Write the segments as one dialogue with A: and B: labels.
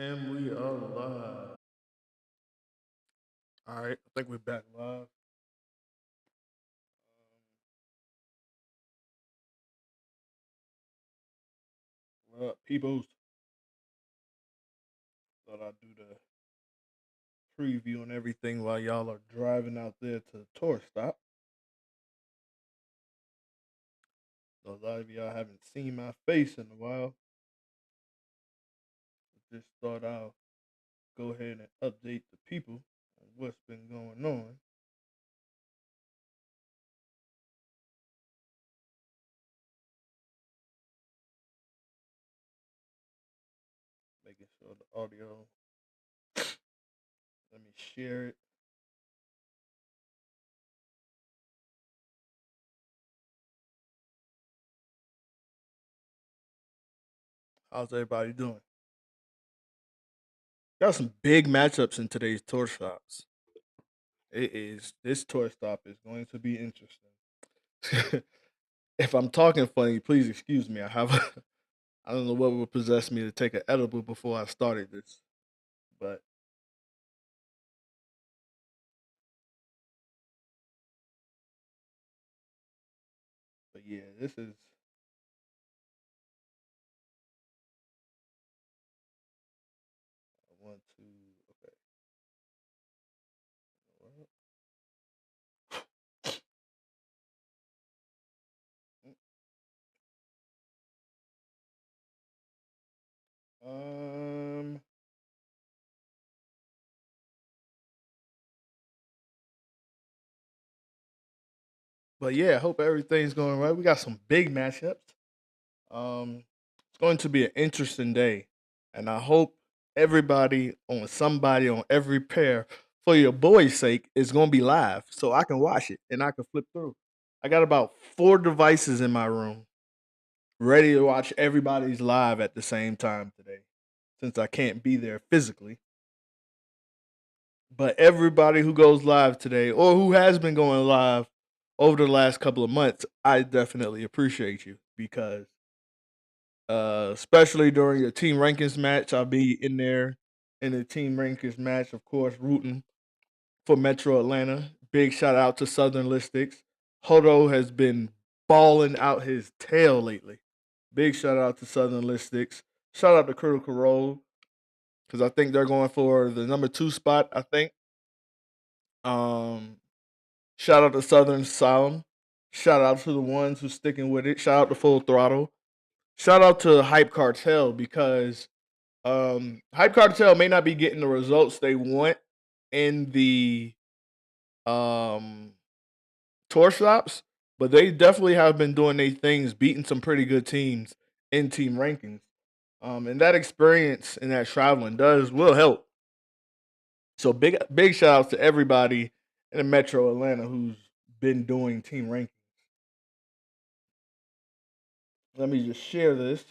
A: And we are live. All right, I think we're back live. What up, peoples? Thought I'd do the preview and everything while y'all are driving out there to the tour stop. So a lot of y'all haven't seen my face in a while. Just thought I'll go ahead and update the people on what's been going on. Making sure the audio. Let me share it. How's everybody doing? Got some big matchups in today's tour stops. It is this tour stop is going to be interesting. If I'm talking funny, please excuse me. I don't know what would possess me to take an edible before I started this, but yeah, this is I want to okay. Um, but yeah, I hope everything's going right. We got some big matchups. It's going to be an interesting day, and I hope everybody on somebody on every pair for your boy's sake is going to be live so I can watch it and I can flip through. I got about 4 devices in my room ready to watch everybody's live at the same time today since I can't be there physically. But everybody who goes live today or who has been going live over the last couple of months, I definitely appreciate you because especially during your team rankings match, I'll be in there in the team rankings match, of course, rooting for Metro Atlanta. Big shout out to Southern Listics. Hodo has been balling out his tail lately. Big shout out to Southern Listics. Shout out to Critical Role because I think they're going for the number 2 spot. I think. Um, Shout out to Southern Sound. Shout out to the ones who's sticking with it. Shout out to Full Throttle. Shout out to Hype Cartel because Hype Cartel may not be getting the results they want in the um, tour stops, but they definitely have been doing their things, beating some pretty good teams in team rankings. And that experience and that traveling will help. So big shout outs to everybody in the Metro Atlanta who's been doing team rankings. Let me just share this.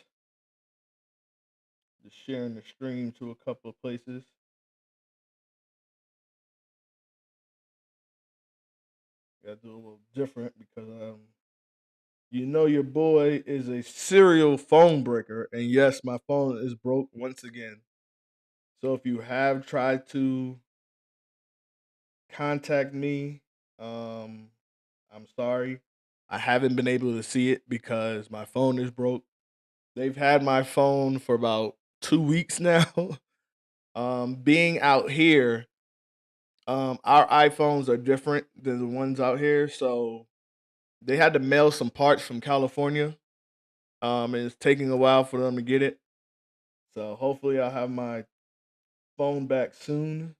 A: Just sharing the stream to a couple of places. Gotta do a little different because you know your boy is a serial phone breaker, and yes, my phone is broke once again. So if you have tried to contact me, um, I'm sorry. I haven't been able to see it because my phone is broke. They've had my phone for about 2 weeks now. Being out here, our iPhones are different than the ones out here, so they had to mail some parts from California. And it's taking a while for them to get it. So hopefully I'll have my phone back soon.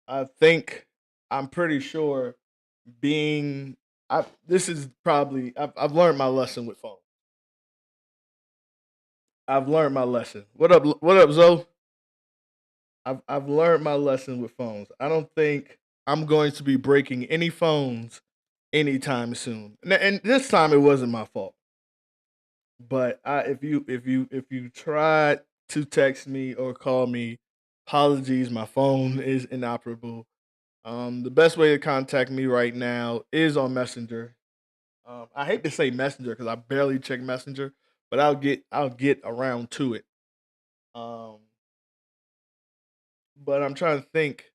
A: I think I'm pretty sure being I this is probably I've learned my lesson with phones. I've learned my lesson. What up, Zoe? I've learned my lesson with phones. I don't think I'm going to be breaking any phones anytime soon. And this time it wasn't my fault. But if you tried to text me or call me, apologies, my phone is inoperable. The best way to contact me right now is on Messenger. I hate to say Messenger because I barely check Messenger, but I'll get around to it. Um, but I'm trying to think.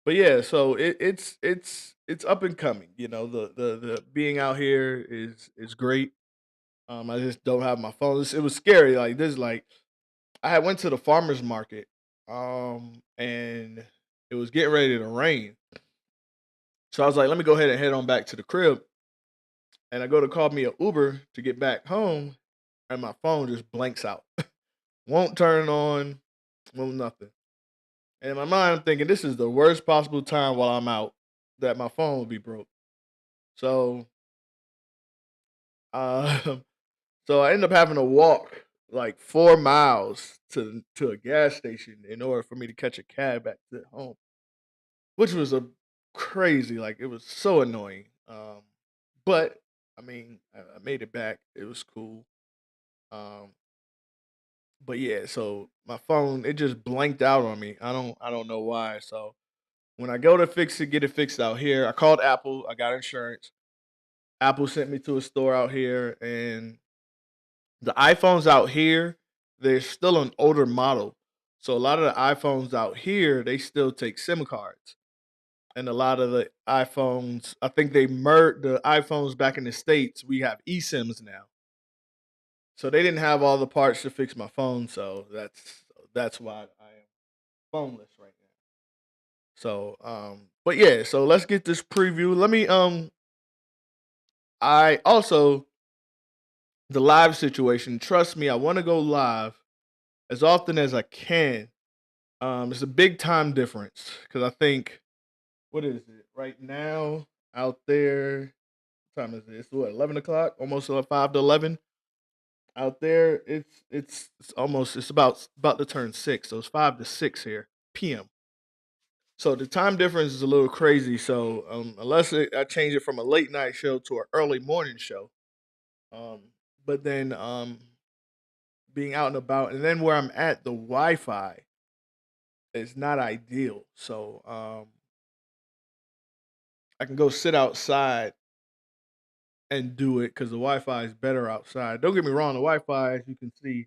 A: But yeah, so it's up and coming. You know, the being out here is great. I just don't have my phone. It was scary. Like this, like I had went to the farmers market, and it was getting ready to rain. So I was like, let me go ahead and head on back to the crib. And I go to call me a Uber to get back home, and my phone just blanks out. Won't turn on, won't nothing. And in my mind, I'm thinking this is the worst possible time while I'm out that my phone will be broke. So, uh, so I end up having to walk like 4 miles to a gas station in order for me to catch a cab back to home, which was a crazy. Like it was so annoying. But I mean, I made it back. It was cool. Um, but yeah, so my phone it just blanked out on me. I don't know why. So when I go to fix it, get it fixed out here, I called Apple. I got insurance. Apple sent me to a store out here, and the iPhones out here, they're still an older model. So a lot of the iPhones out here, they still take SIM cards. And a lot of the iPhones, I think they merged the iPhones back in the States. We have eSIMs now. So they didn't have all the parts to fix my phone. So that's why I am phoneless right now. So but yeah, so let's get this preview. Let me I also the live situation, trust me, I want to go live as often as I can. It's a big time difference because I think what is it right now out there? What time is it? It's what 11 o'clock, almost 5 to 11 out there. It's almost it's about to turn 6, so it's 5 to 6 here p.m. So the time difference is a little crazy. So unless I change it from a late night show to an early morning show, um, but then being out and about, and then where I'm at, the Wi-Fi is not ideal. So I can go sit outside and do it because the Wi-Fi is better outside. Don't get me wrong, the Wi-Fi, as you can see, is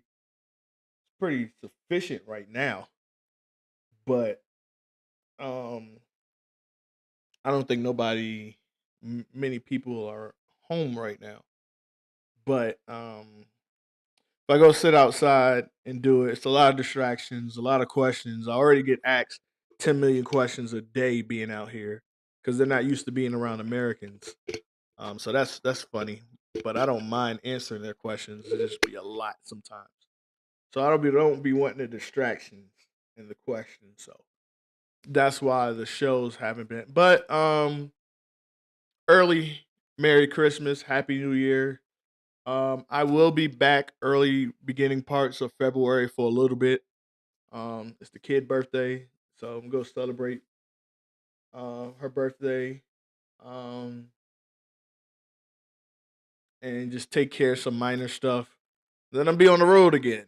A: pretty sufficient right now, but um, I don't think many people are home right now. But if I go sit outside and do it, it's a lot of distractions, a lot of questions. I already get asked 10 million questions a day being out here because they're not used to being around Americans. So that's funny, but I don't mind answering their questions. It just be a lot sometimes. So I don't be wanting the distractions and the questions. So that's why the shows haven't been. But early Merry Christmas, Happy New Year. I will be back early beginning parts of February for a little bit. It's the kid birthday, so I'm gonna go celebrate her birthday. Um, and just take care of some minor stuff. Then I'll be on the road again.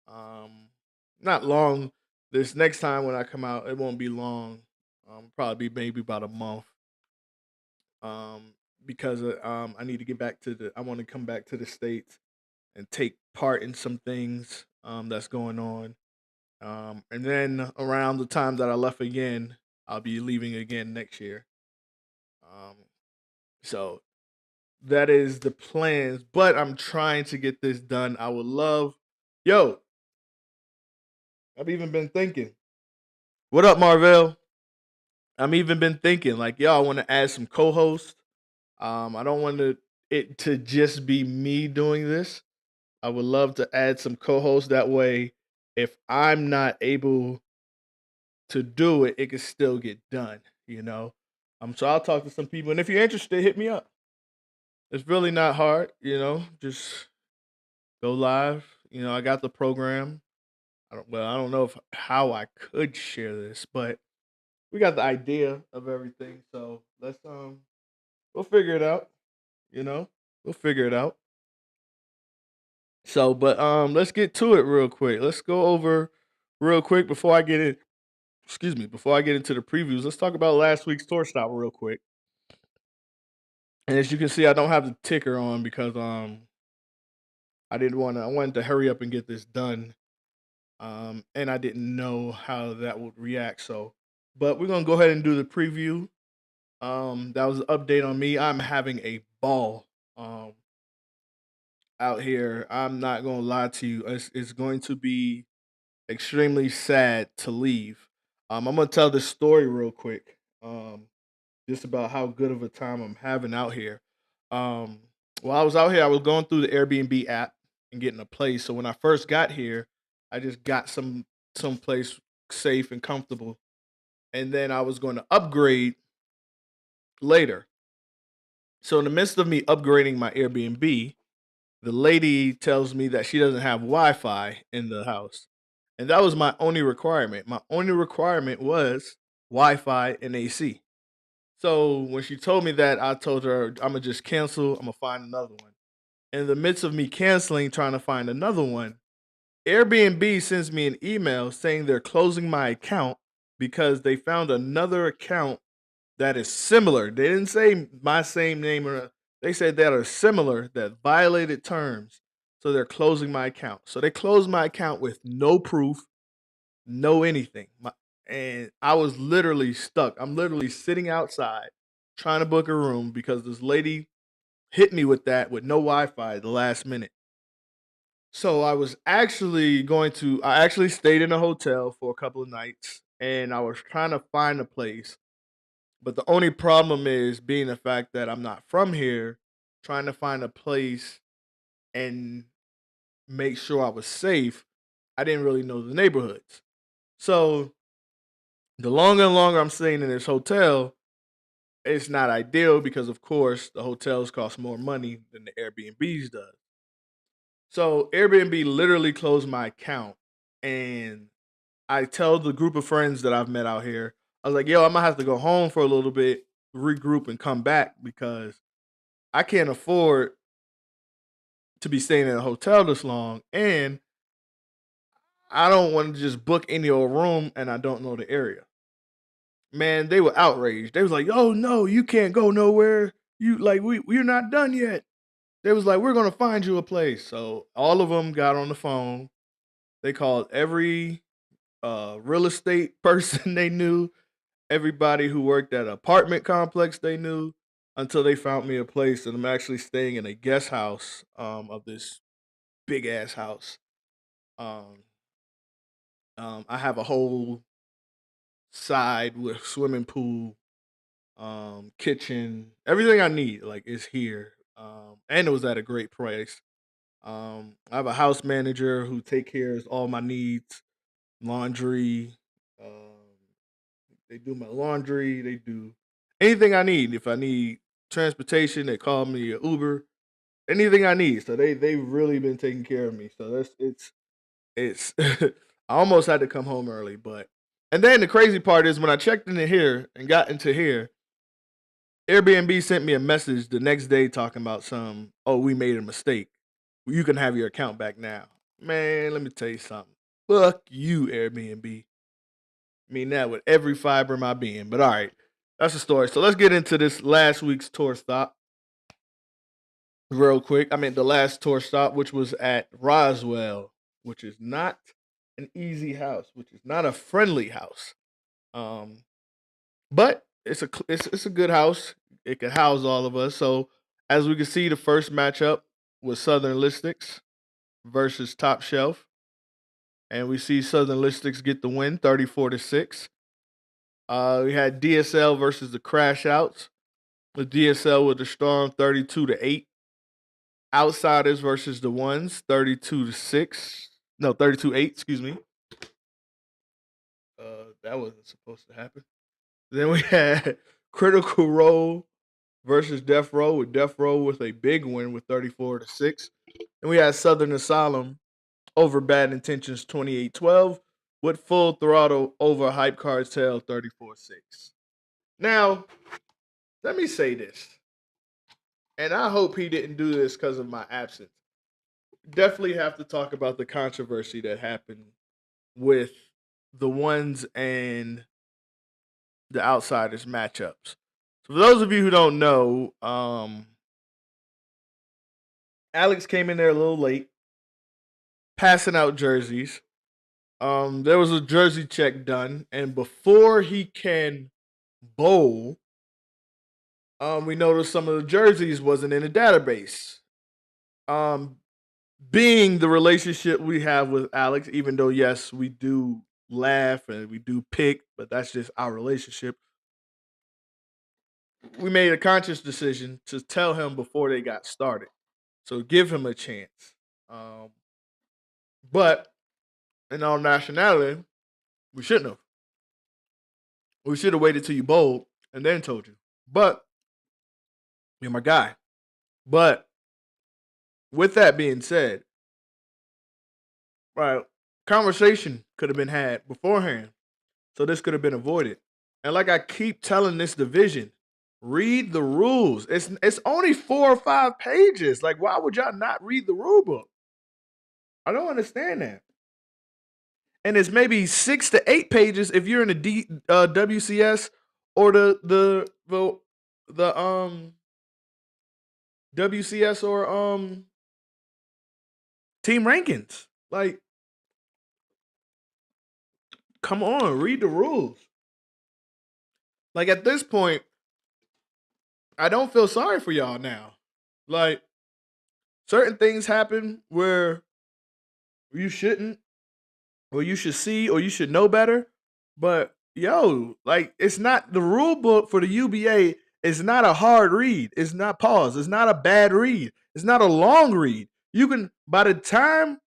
A: Um, Not long. This next time when I come out, it won't be long. Probably be maybe about a month. Um, because I need to get back to the. I want to come back to the states and take part in some things that's going on. And then around the time that I left again, I'll be leaving again next year. Um, so that is the plans, but I'm trying to get this done. I would love, yo, I've even been thinking, what up, Marvell? I'm even been thinking, like, yo, I want to add some co hosts. I don't want it to just be me doing this. I would love to add some co hosts. That way, if I'm not able to do it, it can still get done, you know? So I'll talk to some people. And if you're interested, hit me up. It's really not hard, just go live. I got the program. I don't know if how I could share this, but we got the idea of everything. So we'll figure it out, you know? We'll figure it out. So, but let's get to it real quick. Let's go over real quick before I get in excuse me, before I get into the previews. Let's talk about last week's tour stop real quick. And as you can see, I don't have the ticker on because I wanted to hurry up and get this done and I didn't know how that would react. So, but we're gonna go ahead and do the preview. That was an update on me. I'm having a ball um out here. I'm not gonna lie to you. It's going to be extremely sad to leave. I'm gonna tell this story real quick. Just about how good of a time I'm having out here. Um, while I was out here, I was going through the Airbnb app and getting a place. So when I first got here, I just got some place safe and comfortable, and then I was going to upgrade later. So in the midst of me upgrading my Airbnb, the lady tells me that she doesn't have Wi-Fi in the house. And that was my only requirement. My only requirement was Wi-Fi and AC. So when she told me that, I told her I'm gonna just cancel. I'm gonna find another one. In the midst of me canceling, trying to find another one, Airbnb sends me an email saying they're closing my account because they found another account that is similar. They didn't say my same name or they said that are similar that violated terms. So they're closing my account. So they closed my account with no proof, no anything. And I was literally stuck. I'm literally sitting outside trying to book a room because this lady hit me with that with no Wi-Fi at the last minute. So I actually stayed in a hotel for a couple of nights and I was trying to find a place. But the only problem is being the fact that I'm not from here, trying to find a place and make sure I was safe. I didn't really know the neighborhoods. So the longer and longer I'm staying in this hotel, it's not ideal because of course the hotels cost more money than the Airbnbs does. So Airbnb literally closed my account and I tell the group of friends that I've met out here, I was like, yo, I'm gonna have to go home for a little bit, regroup and come back because I can't afford to be staying in a hotel this long and I don't want to just book any old room and I don't know the area. Man, they were outraged. They was like, "Oh no, you can't go nowhere. You like we're not done yet." They was like, "We're gonna find you a place." So all of them got on the phone. They called every real estate person they knew, everybody who worked at an apartment complex they knew, until they found me a place. And I'm actually staying in a guest house of this big ass house. Um, I have a whole side with swimming pool, kitchen, everything I need like is here. And it was at a great price. I have a house manager who take cares of all my needs, laundry. They do my laundry. They do anything I need. If I need transportation, they call me a Uber. Anything I need. So they really been taking care of me. So it's I almost had to come home early, but and then the crazy part is when I checked into here and got into here, Airbnb sent me a message the next day talking about oh, we made a mistake. You can have your account back now. Man, let me tell you something. Fuck you, Airbnb. I mean that with every fiber of my being. But all right, that's the story. So let's get into this last week's tour stop real quick. I mean the last tour stop, which was at Roswell, which is not an easy house, which is not a friendly house. Um, but it's a good house. It can house all of us. So as we can see, the first matchup was Southern Listics versus Top Shelf, and we see Southern Listics get the win, 34-6. We had DSL versus the Crash Outs. The DSL with the strong 32-8. Outsiders versus the Ones, 32-6. No, 32-8. Excuse me. That wasn't supposed to happen. Then we had Critical Role versus Death Row with Death Row with a big win with 34-6. And we had Southern Asylum over Bad Intentions 28-12 with Full Throttle over Hype Cartel 34-6. Now, let me say this. And I hope he didn't do this because of my absence. Definitely have to talk about the controversy that happened with the Ones and the Outsiders matchups. So for those of you who don't know, Alex came in there a little late, passing out jerseys. There was a jersey check done, and before he can bowl, we noticed some of the jerseys wasn't in the database. Um, being the relationship we have with Alex, even though yes, we do laugh and we do pick, but that's just our relationship. We made a conscious decision to tell him before they got started, so give him a chance. Um, but in all nationality, we shouldn't have. We should have waited till you bowled and then told you. But you're my guy. But with that being said, right, conversation could have been had beforehand, so this could have been avoided. And like I keep telling this division, read the rules. It's only 4 or 5 pages. Like, why would y'all not read the rule book? I don't understand that. And it's maybe 6 to 8 pages if you're in the WCS or the WCS or team rankings. Like, come on, read the rules. Like at this point, I don't feel sorry for y'all now. Like certain things happen where you shouldn't, or you should see, or you should know better. But yo, like it's not the rule book for the UBA. It's not a hard read. It's not pause. It's not a bad read. It's not a long read. You can by the time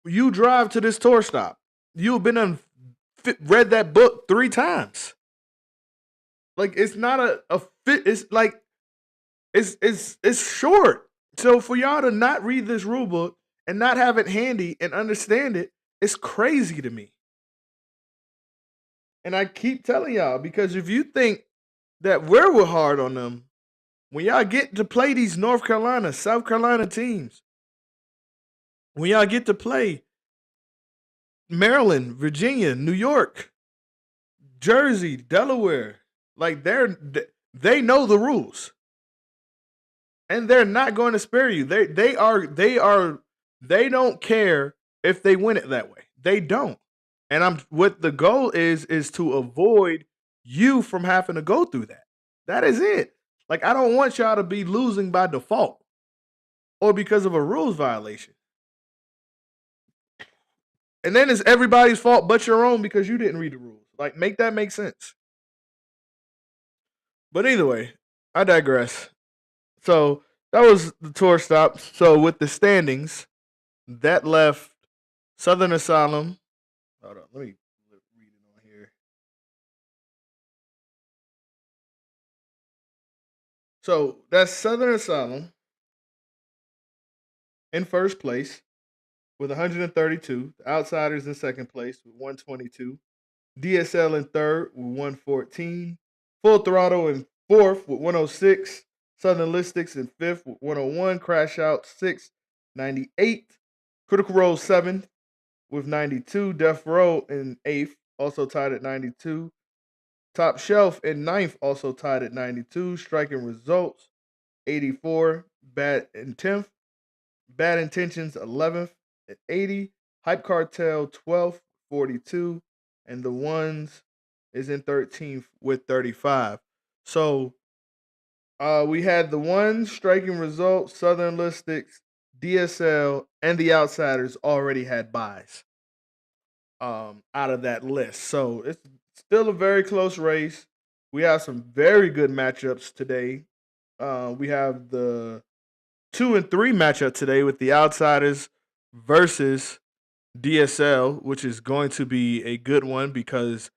A: you drive to this tour stop, you've been read that book 3 times. Like it's not a fit. It's like it's short. So for y'all to not read this rule book and not have it handy and understand it, it's crazy to me. And I keep telling y'all because if you think that we're hard on them, when y'all get to play these North Carolina, South Carolina teams, when y'all get to play Maryland, Virginia, New York, Jersey, Delaware, like they know the rules. And they're not going to spare you. They don't care if they win it that way. They don't. And I'm what the goal is to avoid you from having to go through that. That is it. Like I don't want y'all to be losing by default or because of a rules violation. And then it's everybody's fault but your own because you didn't read the rules. Like make that make sense. But either way, I digress. So that was the tour stop. So with the standings, that left Southern Asylum. Hold on, let me read it on here. So that's Southern Asylum in first place with 132. The Outsiders in second place with 122. DSL in third with 114. Full Throttle in fourth with 106. Southern Listics in fifth with 101. Crash Out sixth, 98. Critical Role seventh with 92. Death Row in eighth, also tied at 92. Top Shelf in ninth, also tied at 92. Striking Results 84. Bad in 10th. Bad Intentions 11th at 80. Hype Cartel 12th, 42. And the Ones is in 13th with 35. So we had the Ones, Striking Results, Southern Listics, DSL, and the Outsiders already had buys out of that list. So it's still a very close race. We have some very good matchups today. We have the 2 and 3 matchup today with the Outsiders versus DSL, which is going to be a good one because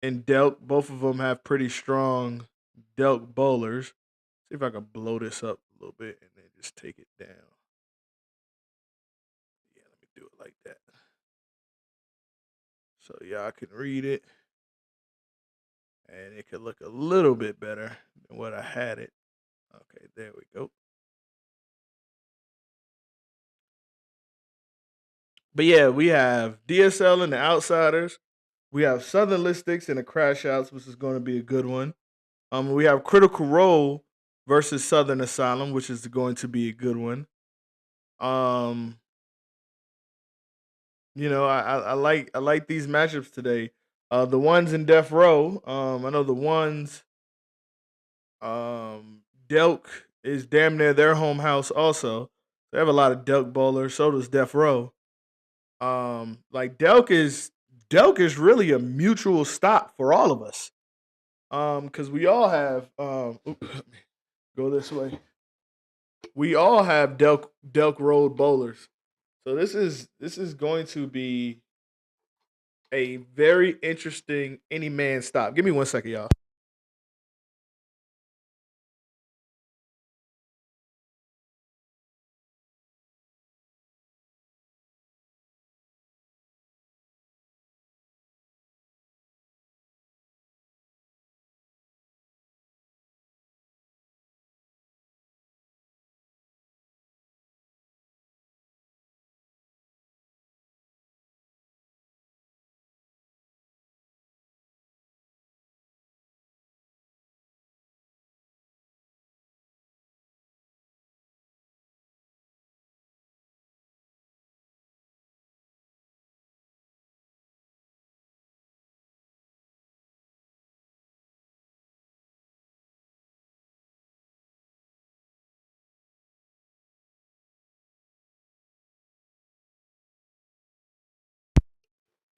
A: in Delk, both of them have pretty strong Delk bowlers. See if I can blow this up a little bit and then just take it down. Yeah, let me do it like that. So y'all can read it. And it could look a little bit better than what I had it. Okay, there we go. But yeah, we have DSL and the Outsiders. We have Southern Listics and the Crash Outs, which is going to be a good one. We have Critical Role versus Southern Asylum, which is going to be a good one. Um, I like these matchups today. The ones in Death Row. I know the ones Delk is damn near their home house. Also, they have a lot of Delk bowlers. So does Death Row. Like Delk is really a mutual stop for all of us. Because we all have go this way. We all have Delk Road bowlers. So this is going to be a very interesting any man stop. Give me 1 second, y'all.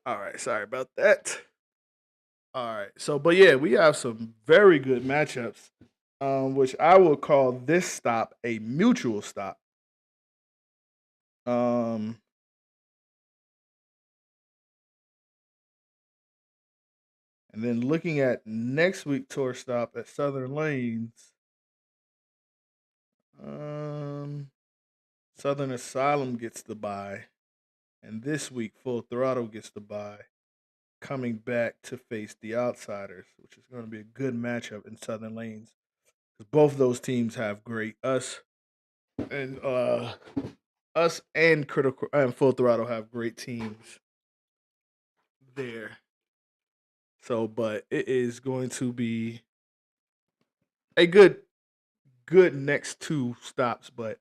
A: All right, sorry about that. All right, so but yeah, we have some very good matchups, which I will call this stop a mutual stop. Um, and then looking at next week tour stop at Southern Lanes, um, Southern Asylum gets the bye, and this week Full Throttle gets the bye, coming back to face the Outsiders, which is going to be a good matchup in Southern Lanes. Both those teams have great and us and Critical and Full Throttle have great teams there. So, but it is going to be a good next two stops. But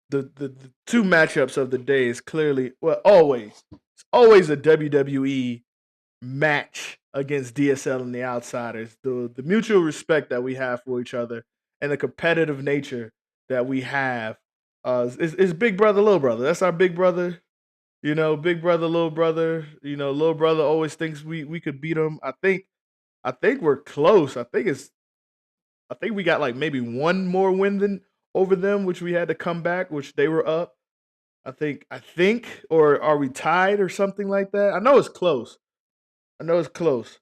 A: the two matchups of the day is clearly always it's always a WWE match against DSL and the Outsiders. The mutual respect that we have for each other and the competitive nature that we have is big brother, little brother. That's our big brother. Big brother, little brother. Little brother always thinks we could beat him. I think we're close. I think we got like maybe one more win than over them, which we had to come back, which they were up. I think, or are we tied or something like that? I know it's close. I know it's close.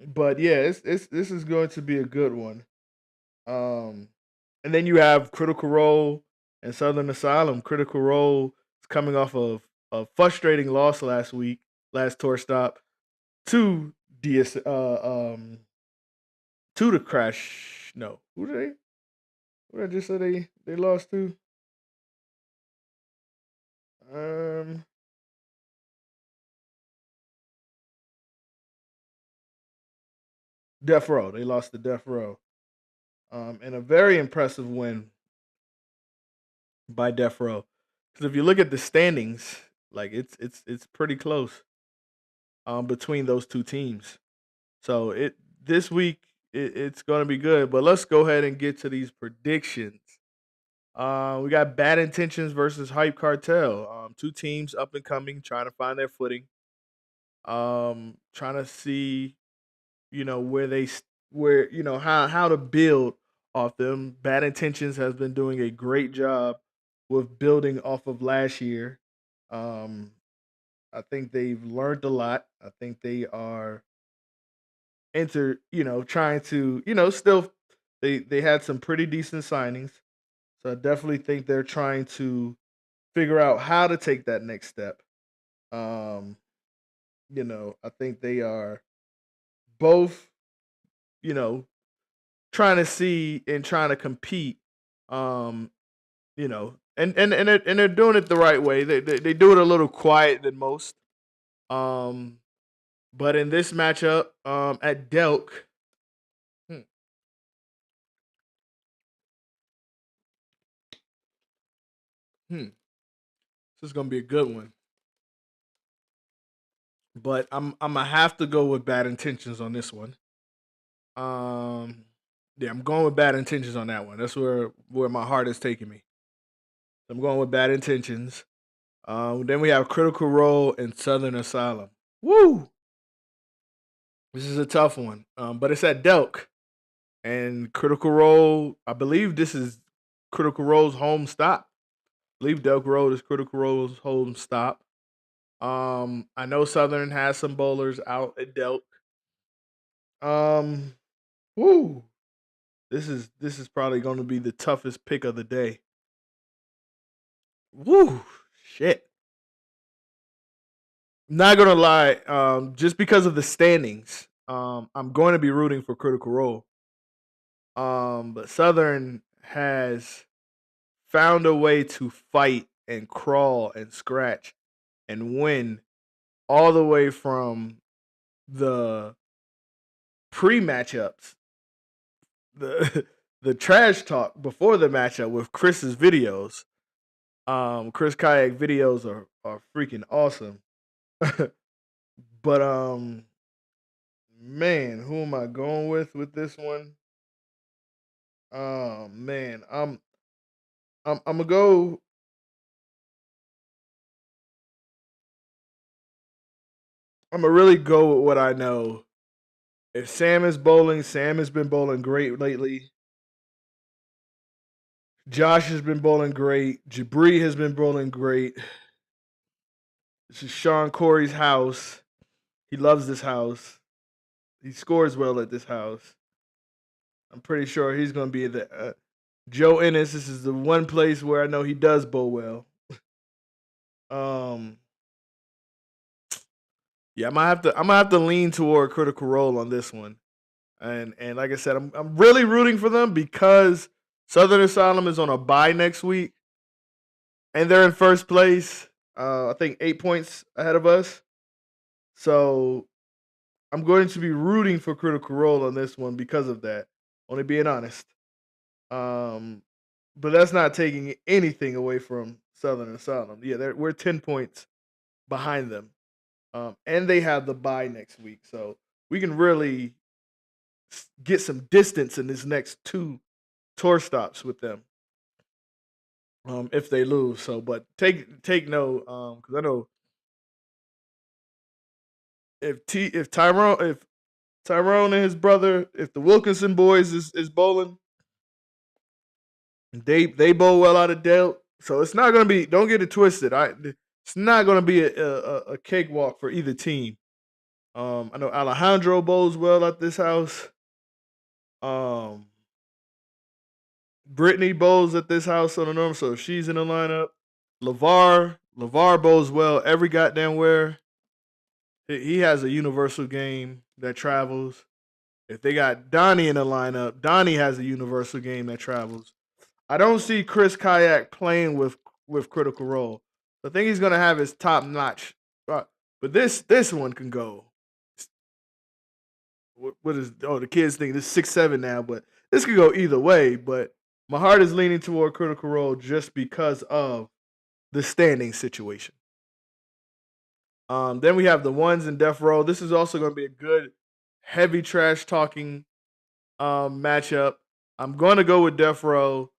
A: But yeah, it's this is going to be a good one. Um, and then you have Critical Role and Southern Asylum. Critical Role is coming off of a frustrating loss last tour stop to DS to the Crash. No, who did I just say they lost to? Um, Death Row. They lost to Death Row. In a very impressive win by Death Row. Because if you look at the standings, like it's pretty close between those two teams. So this week it's going to be good. But let's go ahead and get to these predictions. We got Bad Intentions versus Hype Cartel. Two teams up and coming, trying to find their footing. Trying to see where where how to build off them. Bad Intentions has been doing a great job with building off of last year. Um, I think they've learned a lot. I think they are trying to still they had some pretty decent signings. So I definitely think they're trying to figure out how to take that next step. Um, I think they are both, you know, trying to see and trying to compete. Um, and they're doing it the right way. They do it a little quiet than most. Um, but in this matchup, at Delk, hmm, this is gonna be a good one. but I'm gonna have to go with Bad Intentions on this one. Um, yeah, I'm going with Bad Intentions on that one. That's where my heart is taking me. I'm going with Bad Intentions. Then we have Critical Role and Southern Asylum. Woo! This is a tough one, but it's at Delk and Critical Role. I believe this is Critical Role's home stop. I believe Delk Road is Critical Role's home stop. I know Southern has some bowlers out at Delk. Um, woo! This is probably going to be the toughest pick of the day. Woo! Shit. Not gonna lie, just because of the standings, I'm going to be rooting for Critical Role. But Southern has found a way to fight and crawl and scratch and win all the way from the pre-matchups, the the trash talk before the matchup with Chris's videos. Chris Kayak videos are freaking awesome. But man, who am I going with this one? Oh man, I'm gonna go. I'm gonna really go with what I know. If Sam is bowling, Sam has been bowling great lately. Josh has been bowling great. Jabri has been bowling great. This is Sean Corey's house. He loves this house. He scores well at this house. I'm pretty sure he's going to be the Joe Ennis. This is the one place where I know he does bowl well. Um, yeah, I'm gonna have to lean toward Critical Role on this one. And like I said, I'm really rooting for them because Southern Asylum is on a bye next week, and they're in first place. I think 8 points ahead of us. So I'm going to be rooting for Critical Role on this one because of that. Only being honest. Um, but that's not taking anything away from Southern Asylum. Yeah, we're 10 points behind them, and they have the bye next week, so we can really get some distance in this next two tour stops with them. If they lose, so but take note, because I know if Tyrone and his brother, if the Wilkinson boys is bowling, they bowl well out of Dale. So it's not gonna be. Don't get it twisted. It's not gonna be a cakewalk for either team. I know Alejandro bowls well at this house. Um, Brittany bowls at this house on the norm, so if she's in the lineup. Lavar bowls well every goddamn where. He has a universal game that travels. If they got Donnie in the lineup, Donnie has a universal game that travels. I don't see Chris Kayak playing with Critical Role. I think he's gonna have his top notch. But this one can go. What is the kids think this 6-7 now, but this could go either way. But my heart is leaning toward Critical Role just because of the standing situation. Then we have the ones in Death Row. This is also going to be a good heavy trash talking matchup. I'm going to go with Death Row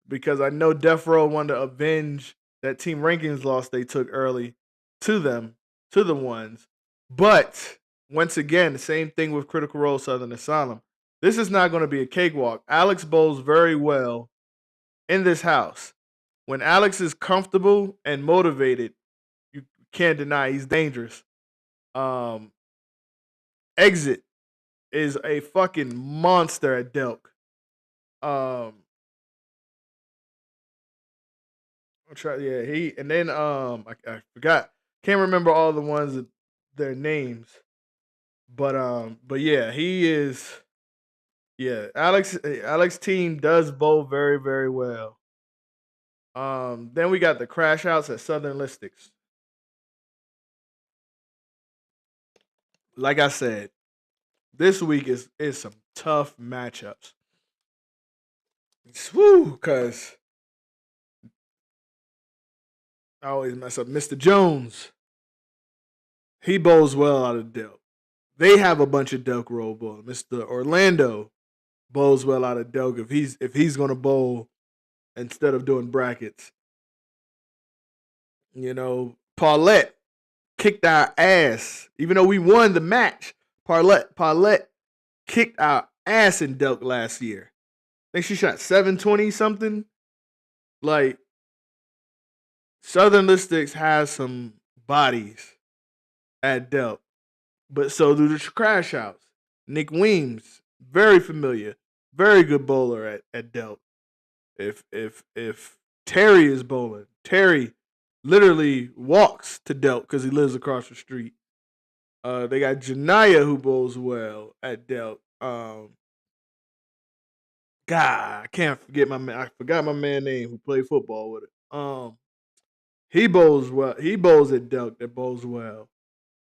A: because I know Death Row wanted to avenge that team rankings loss they took early to them, to the ones. But once again, the same thing with Critical Role Southern Asylum. This is not going to be a cakewalk. Alex bowls very well in this house. When Alex is comfortable and motivated, you can't deny he's dangerous. Um, Exit is a fucking monster at Delk. Um, I'm try, yeah, he and then I forgot, can't remember all the ones their names, but yeah, he is. Yeah, Alex team does bowl very very well. Then we got the crash outs at Southern Listics. Like I said, this week is some tough matchups. Woo, cause I always mess up Mr. Jones. He bowls well out of Delk. They have a bunch of Delk roll ball. Mr. Orlando bowls well out of Delk if he's gonna bowl instead of doing brackets. Paulette kicked our ass. Even though we won the match, Paulette kicked our ass in Delk last year. I think she shot 720 something. Like Southern Listics has some bodies at Delk, but so do the Crash Outs. Nick Weems, very familiar, very good bowler at Delk. If Terry is bowling, Terry literally walks to Delk because he lives across the street. They got Janaya who bowls well at Delk. God, I can't forget my man. I forgot my man name who played football with it. He bowls well. He bowls at Delk that bowls well.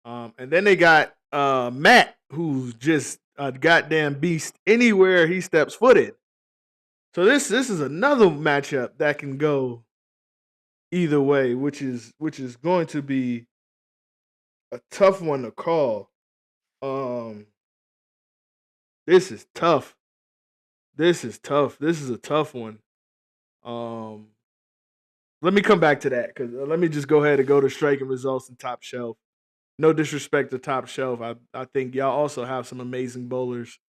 A: And then they got Matt, who's just a goddamn beast anywhere he steps foot in. So this is another matchup that can go either way, which is going to be a tough one to call. Um, this is tough. This is tough. This is a tough one. Um, Let me come back to that because let me just go ahead and go to striking results and top shelf. No disrespect to top shelf. I think y'all also have some amazing bowlers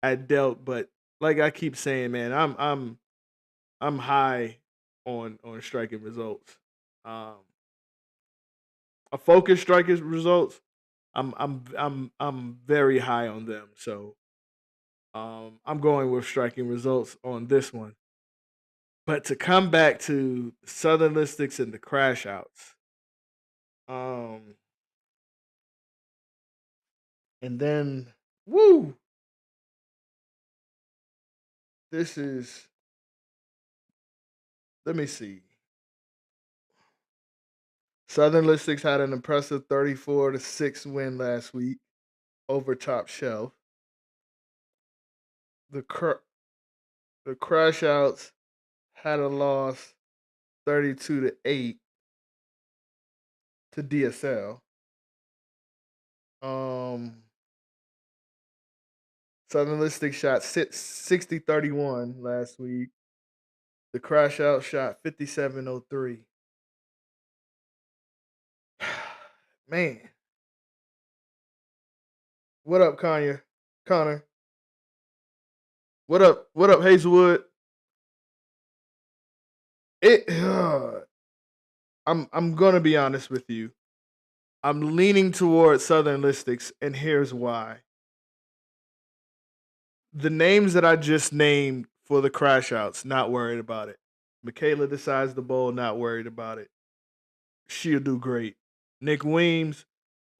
A: at Delk, but like I keep saying, man, I'm high on striking results. Um, a focus striking results. I'm very high on them. So I'm going with striking results on this one. But to come back to Southern Listics and the crash outs, um, and then woo, this is. Let me see. Southern Listics had an impressive 34-6 win last week over Top Shelf. The the crash outs had a loss 32-8 to DSL. Um, Southern Listic shot 60-31 last week. The crash out shot 57-03. Man, what up, Kanye? Connor, what up? What up, Hazelwood? It. I'm gonna be honest with you. I'm leaning towards Southern Listics, and here's why. The names that I just named for the crash outs, not worried about it. Michaela decides the bowl, not worried about it. She'll do great. Nick Weems,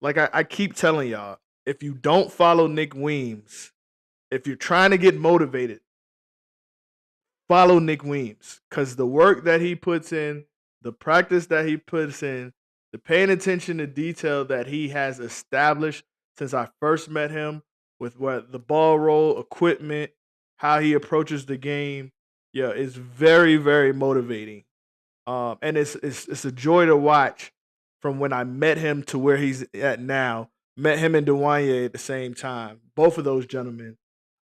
A: like I keep telling y'all, if you don't follow Nick Weems, if you're trying to get motivated, follow Nick Weems. Because the work that he puts in, the practice that he puts in, the paying attention to detail that he has established since I first met him with what the ball roll, equipment, how he approaches the game, yeah, it's very, very motivating. And it's a joy to watch from when I met him to where he's at now. Met him in Dewanye at the same time, both of those gentlemen.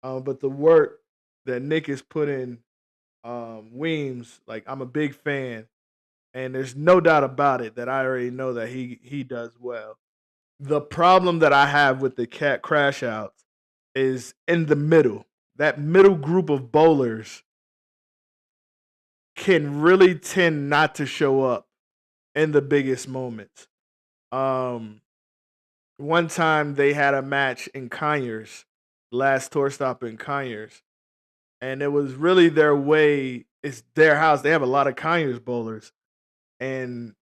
A: But the work that Nick has put in Weems, like I'm a big fan, and there's no doubt about it that I already know that he does well. The problem that I have with the cat crash outs is in the middle. That middle group of bowlers can really tend not to show up in the biggest moments. Um, One time they had a match in Conyers, last tour stop in Conyers, and it was really their way. It's their house. They have a lot of Conyers bowlers, and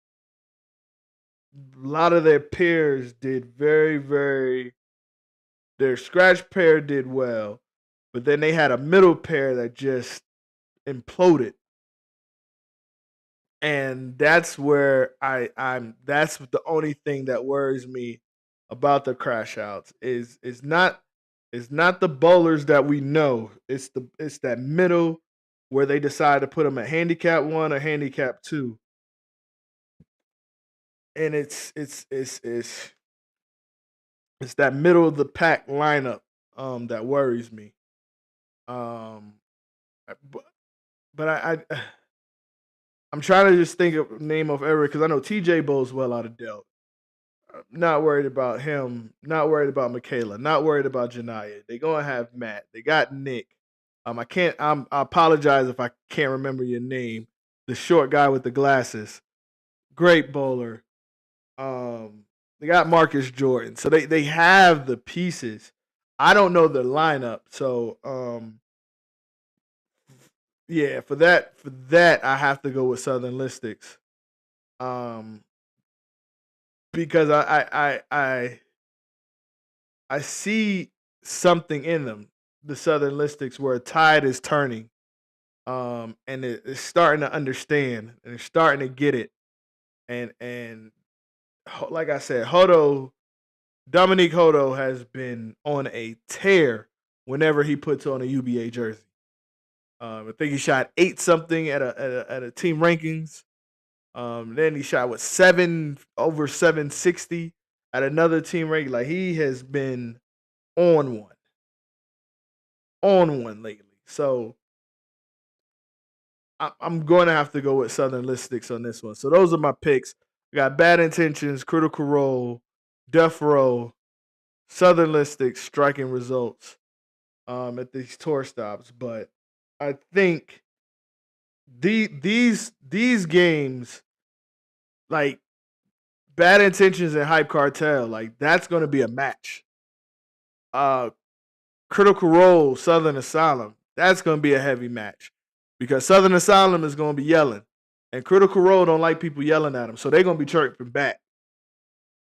A: a lot of their peers did very, very. Their scratch pair did well, but then they had a middle pair that just imploded, and that's where I'm. That's the only thing that worries me about the crash outs is not it's not the bowlers that we know. It's that middle where they decide to put them at handicap one or handicap two, and it's It's that middle of the pack lineup that worries me. Um, but, but I'm trying to just think of name of every because I know TJ Bowles well out of Dell. Not worried about him. Not worried about Michaela. Not worried about Janaya. They gonna have Matt. They got Nick. I can't. I apologize if I can't remember your name. The short guy with the glasses. Great bowler. They got Marcus Jordan. So they have the pieces. I don't know the lineup. So yeah, for that I have to go with Southern Listics. Um because I see something in them, the Southern Listics, where a tide is turning, and it's starting to understand and it's starting to get it. And like I said, Dominique Hodo has been on a tear whenever he puts on a UBA jersey. I think he shot eight something at a team rankings. Then he shot with seven over 760 at another team ranking. Like he has been on one, on one lately. So I'm going to have to go with Southern Listics on this one. So those are my picks. We got Bad Intentions, Critical Role, Death Row, Southern Listics, striking results at these tour stops. But I think these games, like Bad Intentions and Hype Cartel, like that's going to be a match. Uh, Critical Role, Southern Asylum, that's going to be a heavy match because Southern Asylum is going to be yelling, and Critical Role don't like people yelling at them, so they're going to be chirping back.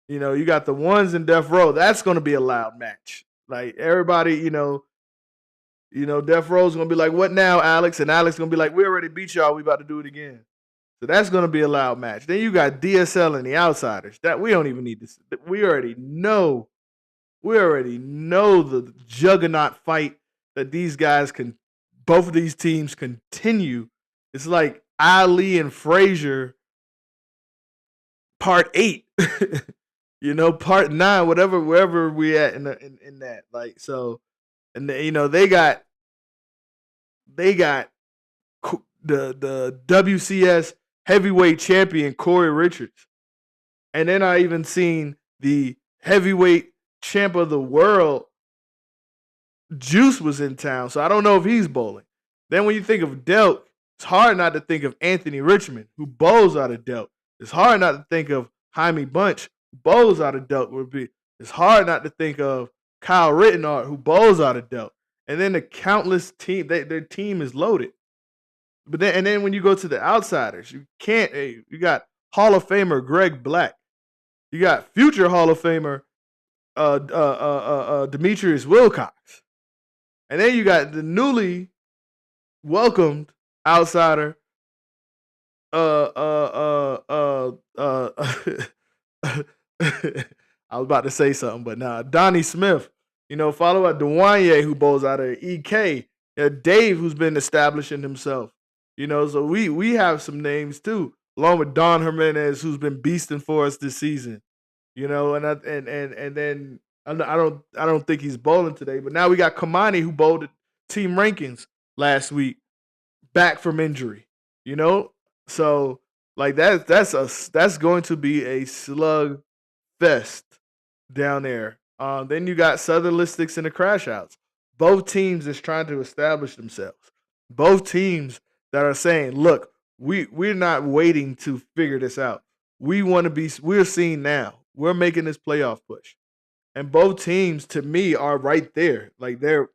A: You know, you got the ones in Death Row. That's going to be a loud match. Like everybody, Death Row's going to be like, "What now, Alex?" And Alex going to be like, "We already beat y'all. We about to do it again." So that's going to be a loud match. Then you got DSL and the Outsiders. That we don't even need to. We already know. We already know the juggernaut fight that these guys can. Both of these teams continue. It's like Ali and Frazier, part 8. Part 9, whatever, wherever we at in that. Like so, and they got the WCS heavyweight champion Corey Richards, and then I even seen the heavyweight champ of the world Juice was in town, so I don't know if he's bowling. Then when you think of Delk, it's hard not to think of Anthony Richmond, who bowls out of Delk. It's hard not to think of Jaime Bunch, who bowls out of Delk. It's hard not to think of Kyle Rittenart, who bowls out of Delk. And then the countless team, their team is loaded. But then when you go to the outsiders, you can't. Hey, you got Hall of Famer Greg Black. You got future Hall of Famer Demetrius Wilcox. And then you got the newly welcomed outsider, I was about to say something, but nah, Donnie Smith. Followed by Dewanye, who bowls out of EK. Dave, who's been establishing himself. So we have some names too, along with Don Jimenez, who's been beasting for us this season. And then I don't think he's bowling today, but now we got Kamani, who bowled at team rankings last week, back from injury. You know, so like that's going to be a slug fest down there. Then you got Southern Listics and the Crash Outs. Both teams is trying to establish themselves. Both teams that are saying, "Look, we're not waiting to figure this out. We want to be. We're seeing now. We're making this playoff push." And both teams, to me, are right there. Like they're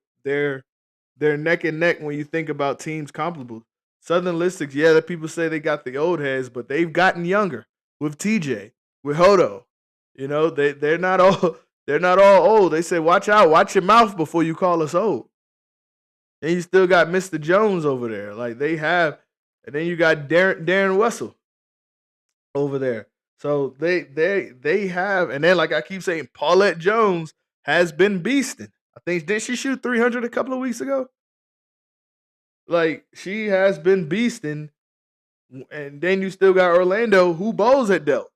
A: neck and neck when you think about teams comparable. Southern Listics, yeah, that people say they got the old heads, but they've gotten younger with TJ, with Hodo. They're not all they're not all old. They say, watch out, watch your mouth before you call us old. And you still got Mr. Jones over there. Like they have, and then you got Darren Wessel over there. So they have, and then like I keep saying, Paulette Jones has been beasting. I think didn't she shoot 300 a couple of weeks ago? Like she has been beasting, and then you still got Orlando who bowls at Dell.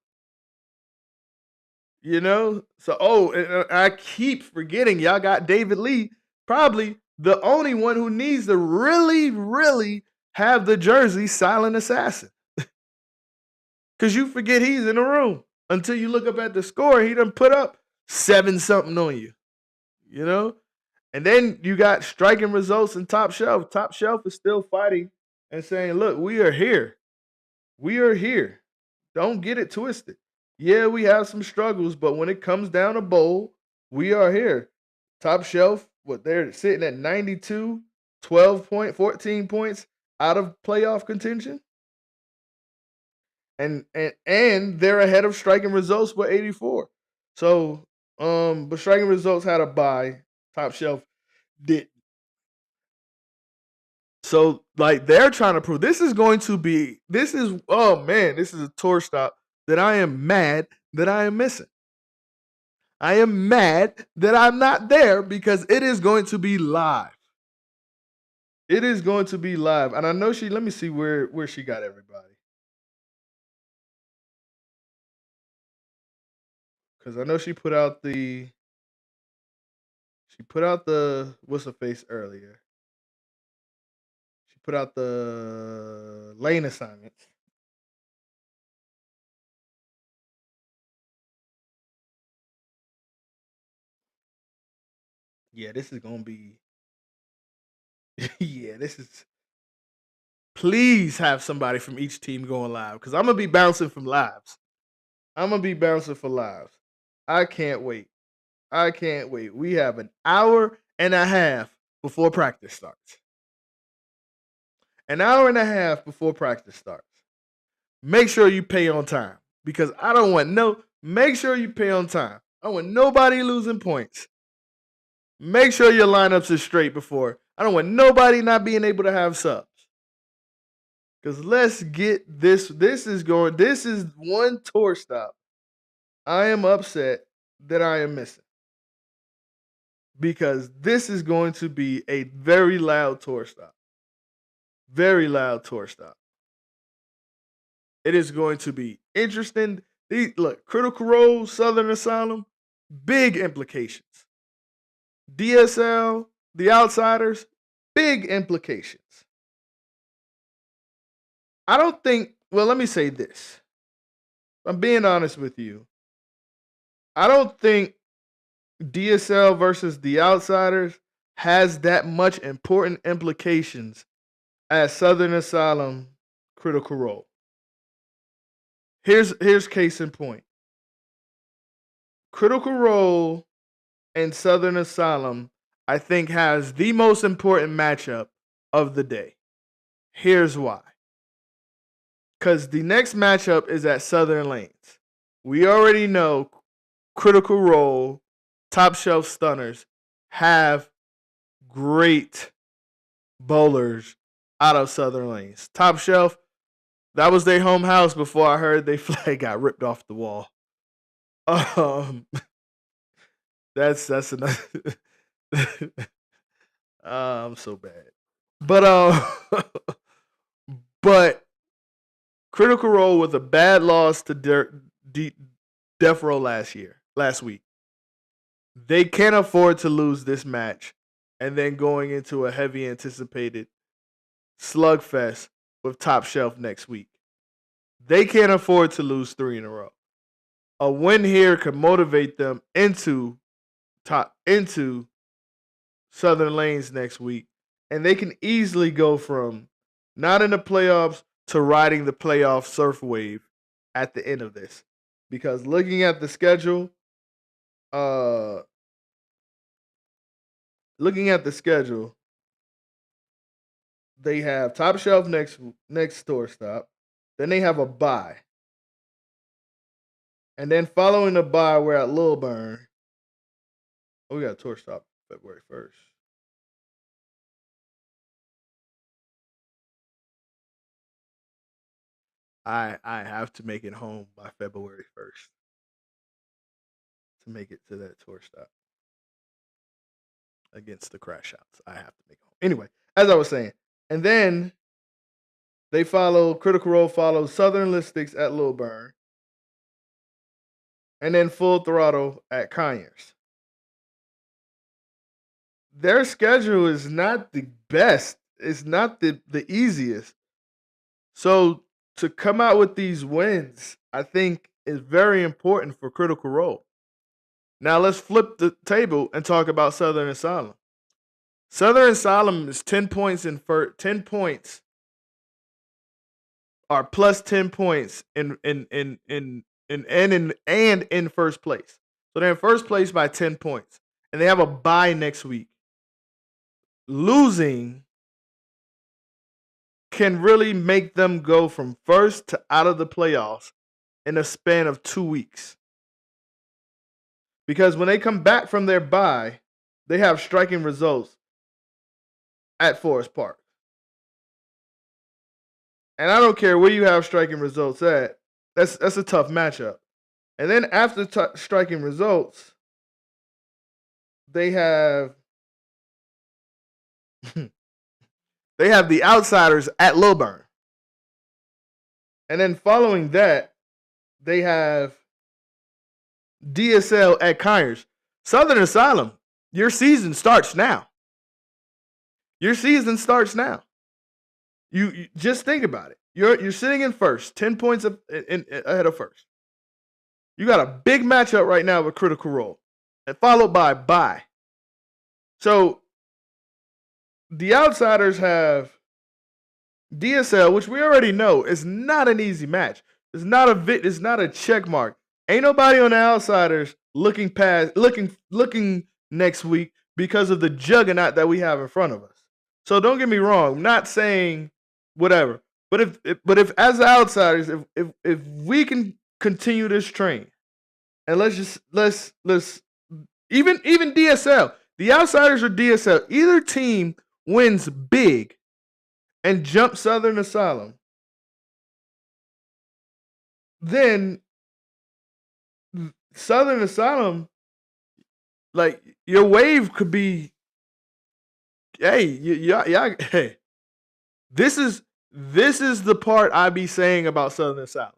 A: So, and I keep forgetting y'all got David Lee, probably the only one who needs to really, really have the jersey Silent Assassin. Because you forget he's in the room until you look up at the score. He done put up 7-something on you, you know? And then you got striking results in Top Shelf. Top Shelf is still fighting and saying, look, we are here. We are here. Don't get it twisted. Yeah, we have some struggles, but when it comes down to bowl, we are here. Top Shelf, what they're sitting at 92, 14 points out of playoff contention. And they're ahead of striking results with 84. So, but striking results had a bye. Top Shelf did. So, like, they're trying to prove this is oh man, this is a tour stop that I am mad that I am missing. I am mad that I'm not there because it is going to be live. It is going to be live. And I know let me see where she got everybody. Because I know she put out the what's the face earlier. She put out the lane assignments. Yeah, this is gonna be. Yeah, this is. Please have somebody from each team going live because I'm gonna be bouncing from lives. I'm gonna be bouncing for lives. I can't wait. I can't wait. We have an hour and a half before practice starts. An hour and a half before practice starts. Make sure you pay on time because I don't want make sure you pay on time. I don't want nobody losing points. Make sure your lineups is straight before. I don't want nobody not being able to have subs. Because let's get this. This is one tour stop. I am upset that I am missing. Because this is going to be a very loud tour stop. Very loud tour stop. It is going to be interesting. Look, Critical Role, Southern Asylum, big implications. DSL, The Outsiders, big implications. I don't think, well, let me say this. I'm being honest with you. I don't think DSL versus The Outsiders has that much important implications as Southern Asylum Critical Role. Here's case in point. Critical Role and Southern Asylum, I think, has the most important matchup of the day. Here's why. Because the next matchup is at Southern Lanes. We already know Critical Role, Top Shelf Stunners have great bowlers out of Southern Lanes. Top Shelf, that was their home house before I heard their flag got ripped off the wall. That's another. I'm so bad, but but Critical Role with a bad loss to Death Row last week. They can't afford to lose this match, and then going into a heavy anticipated slugfest with Top Shelf next week. They can't afford to lose 3 in a row. A win here could motivate them into Southern Lanes next week, and they can easily go from not in the playoffs to riding the playoff surf wave at the end of this. Because looking at the schedule, they have Top Shelf next tour stop. Then they have a bye. And then following the bye, we're at Lilburn. Oh, we got a tour stop February 1st. I have to make it home by February 1st to make it to that tour stop against the Crash Outs. I have to make it home. Anyway, as I was saying, and then they follow Critical Role follows Southern Listics at Lilburn. and then Full Throttle at Conyers. Their schedule is not the best. It's not the easiest. So to come out with these wins, I think is very important for Critical Role. Now let's flip the table and talk about Southern Asylum. Southern Asylum is 10 points 10 points are plus 10 points in first place. So they're in first place by 10 points. And they have a bye next week. Losing can really make them go from first to out of the playoffs in a span of 2 weeks. Because when they come back from their bye, they have striking results at Forest Park. And I don't care where you have striking results at. That's a tough matchup. And then after striking results, they have they have the Outsiders at Lilburn. And then following that, they have DSL at Conyers. Southern Asylum, your season starts now. Your season starts now. You just think about it. You're sitting in first, 10 points ahead of first. You got a big matchup right now with Critical Role, and followed by bye. So the Outsiders have DSL, which we already know is not an easy match. It's not a check mark. Ain't nobody on the Outsiders looking next week because of the juggernaut that we have in front of us. So don't get me wrong. I'm not saying whatever. But if as the Outsiders, if we can continue this train, and let's even DSL, the Outsiders or DSL, either team wins big and jumps Southern Asylum, then Southern Asylum, like, your wave could be, hey, hey, this is the part I be saying about Southern Asylum.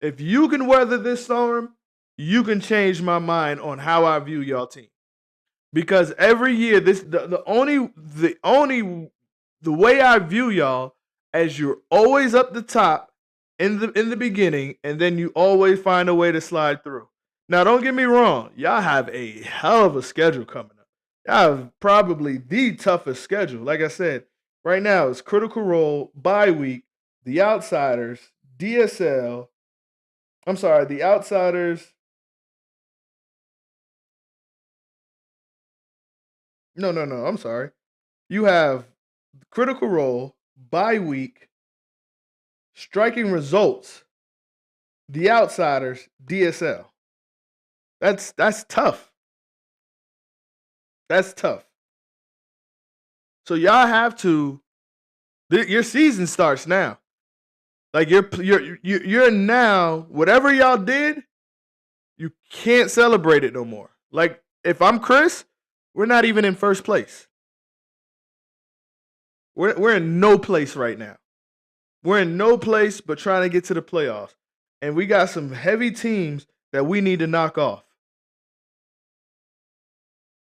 A: If you can weather this storm, you can change my mind on how I view y'all team. Because every year, the way I view y'all, as you're always up the top in the beginning, and then you always find a way to slide through. Now, don't get me wrong, y'all have a hell of a schedule coming up. Y'all have probably the toughest schedule. Like I said, right now it's Critical Role, bye week, the Outsiders, DSL. I'm sorry, the Outsiders. No. I'm sorry. You have Critical Role, bye week, striking results, the Outsiders, DSL. That's tough. That's tough. So y'all have to. Your season starts now. Like you're now, whatever y'all did, you can't celebrate it no more. Like, if I'm Chris, we're not even in first place. We're in no place right now. We're in no place but trying to get to the playoffs. And we got some heavy teams that we need to knock off.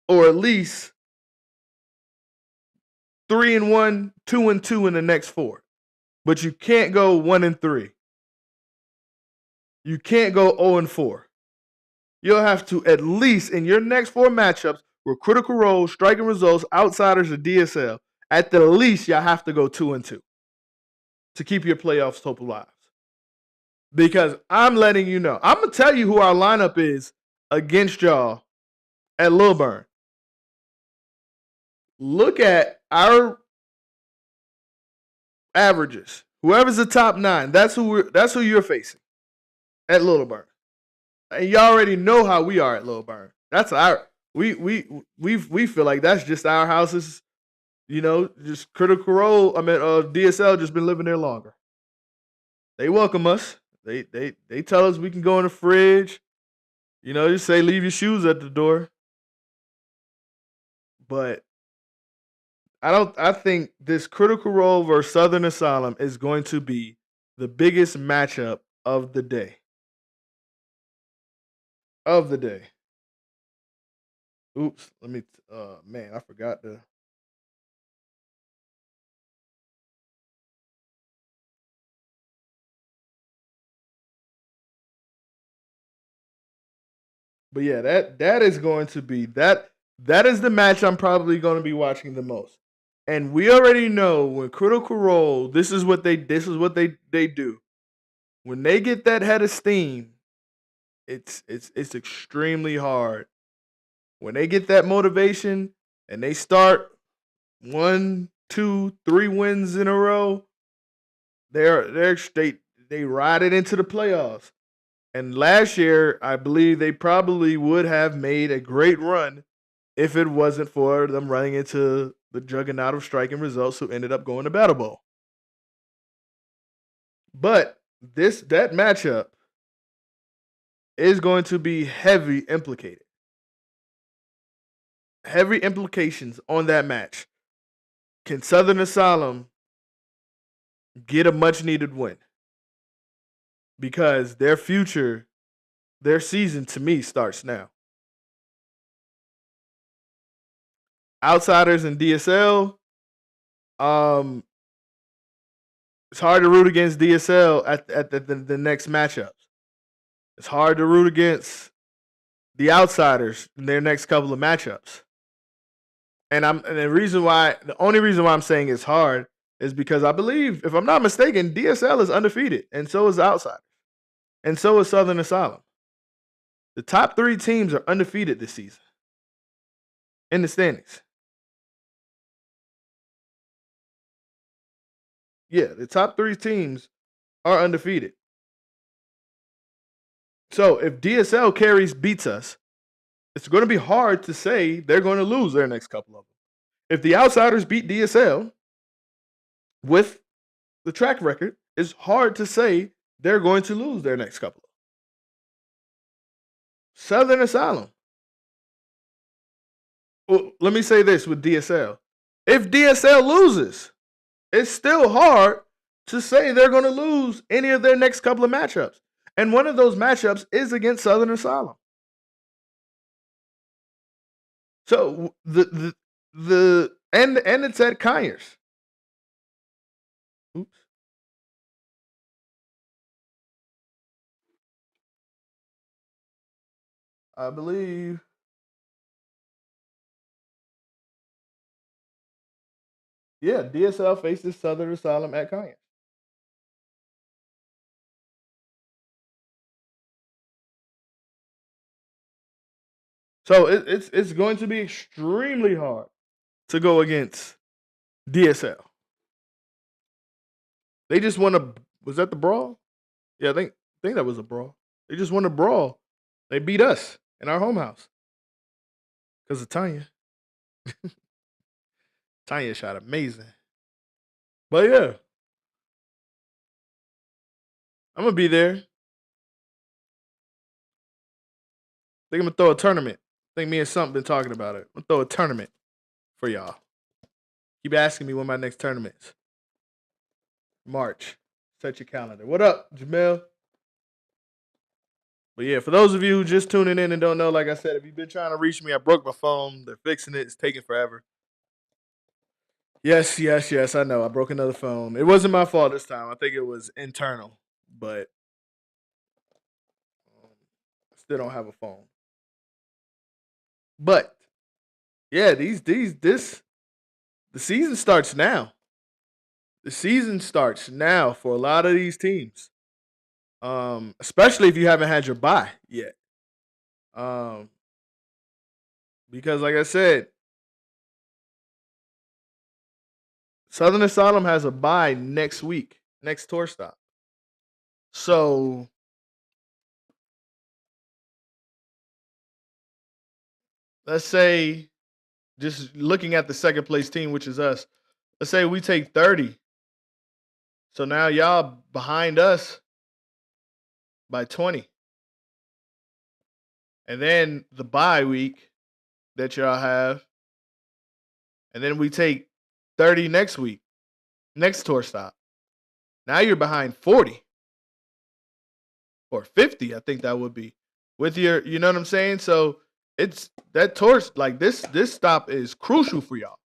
A: Or at least 3-1, 2-2 in the next 4. But you can't go 1-3. You can't go 0-4. You'll have to, at least in your next 4 matchups, with Critical Role, striking results, Outsiders, or DSL, at the least y'all have to go 2-2 to keep your playoffs hope alive. Because I'm letting you know, I'm gonna tell you who our lineup is against y'all at Lilburn. Look at our averages. Whoever's the top 9, that's who you're facing at Lilburn. And you already know how we are at Lilburn. That's we feel like that's just our houses. Just Critical Role. DSL just been living there longer. They welcome us. They tell us we can go in the fridge. Just say leave your shoes at the door. But I think this Critical Role versus Southern Asylum is going to be the biggest matchup of the day. of the day. Oops, let me. Man, I forgot to. But yeah, that is going to be that. That is the match I'm probably going to be watching the most. And we already know when Critical Role, this is what they do. When they get that head of steam, it's extremely hard. When they get that motivation and they start one, two, three wins in a row, they ride it into the playoffs. And last year, I believe they probably would have made a great run if it wasn't for them running into the juggernaut of striking results who ended up going to Battle Bowl. But that matchup is going to be heavy implicated. Heavy implications on that match. Can Southern Asylum get a much needed win? Because their future, their season to me starts now. Outsiders and DSL, um, it's hard to root against DSL at the next matchups. It's hard to root against the outsiders in their next couple of matchups. And the only reason why I'm saying it's hard is because I believe, if I'm not mistaken, DSL is undefeated, and so is the outsiders, and so is Southern Asylum. The top three teams are undefeated this season in the standings. Yeah, the top three teams are undefeated. So if DSL beats us, it's going to be hard to say they're going to lose their next couple of them. If the outsiders beat DSL with the track record, it's hard to say they're going to lose their next couple. Southern Asylum. Well, let me say this with DSL. If DSL loses, it's still hard to say they're going to lose any of their next couple of matchups. And one of those matchups is against Southern Asylum. So and it's at Conyers. Oops. I believe. Yeah, DSL faces Southern Asylum at Conyers. So it's going to be extremely hard to go against DSL. They just won a. Was that the brawl? Yeah, I think that was a brawl. They just won a brawl. They beat us in our home house because of Tanya. Tanya shot amazing. But yeah, I'm gonna be there. Think I'm gonna throw a tournament. Think me and something been talking about it. I'm gonna throw a tournament for y'all. Keep asking me when my next tournament is. March. Set your calendar. What up, Jamel? But yeah, for those of you who just tuning in and don't know, like I said, if you've been trying to reach me, I broke my phone. They're fixing it. It's taking forever. Yes, yes, yes. I know. I broke another phone. It wasn't my fault this time. I think it was internal, but I still don't have a phone. But yeah, the season starts now. The season starts now for a lot of these teams. Especially if you haven't had your bye yet. Um, because like I said, Southern Asylum has a bye next week, next tour stop. So let's say, just looking at the second place team, which is us, let's say we take 30. So now y'all behind us by 20. And then the bye week that y'all have. And then we take 30 next week, next tour stop. Now you're behind 40 or 50, I think that would be. with your, you know what I'm saying? So it's that torch, like this stop is crucial for y'all,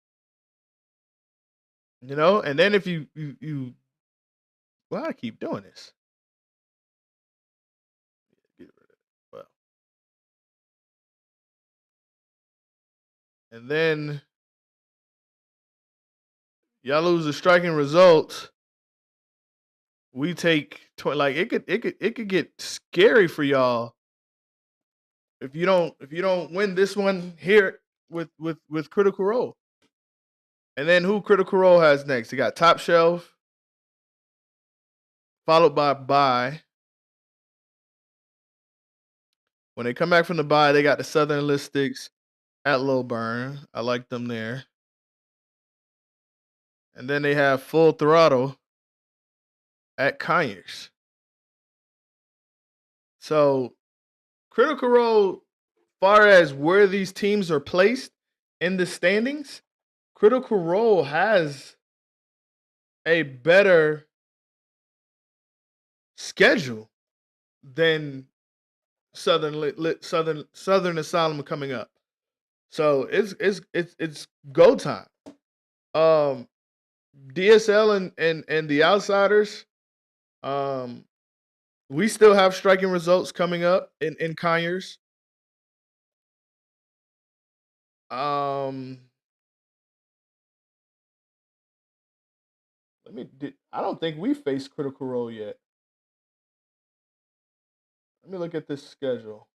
A: you know. And then if you well, I keep doing this. Get rid of it. Well, and then y'all lose the striking results. We take like it could get scary for y'all if you don't win this one here with Critical Role. And then who Critical Role has next? They got Top Shelf, followed by Bye. When they come back from the bye, they got the Southern Listics at Low Burn. I like them there. And then they have Full Throttle at Conyers. So Critical Role, far as where these teams are placed in the standings, Critical Role has a better schedule than Southern Asylum coming up. So it's go time. Um, DSL and the Outsiders. Um, we still have striking results coming up in Conyers. Um, I don't think we faced Critical Role yet. Let me look at this schedule.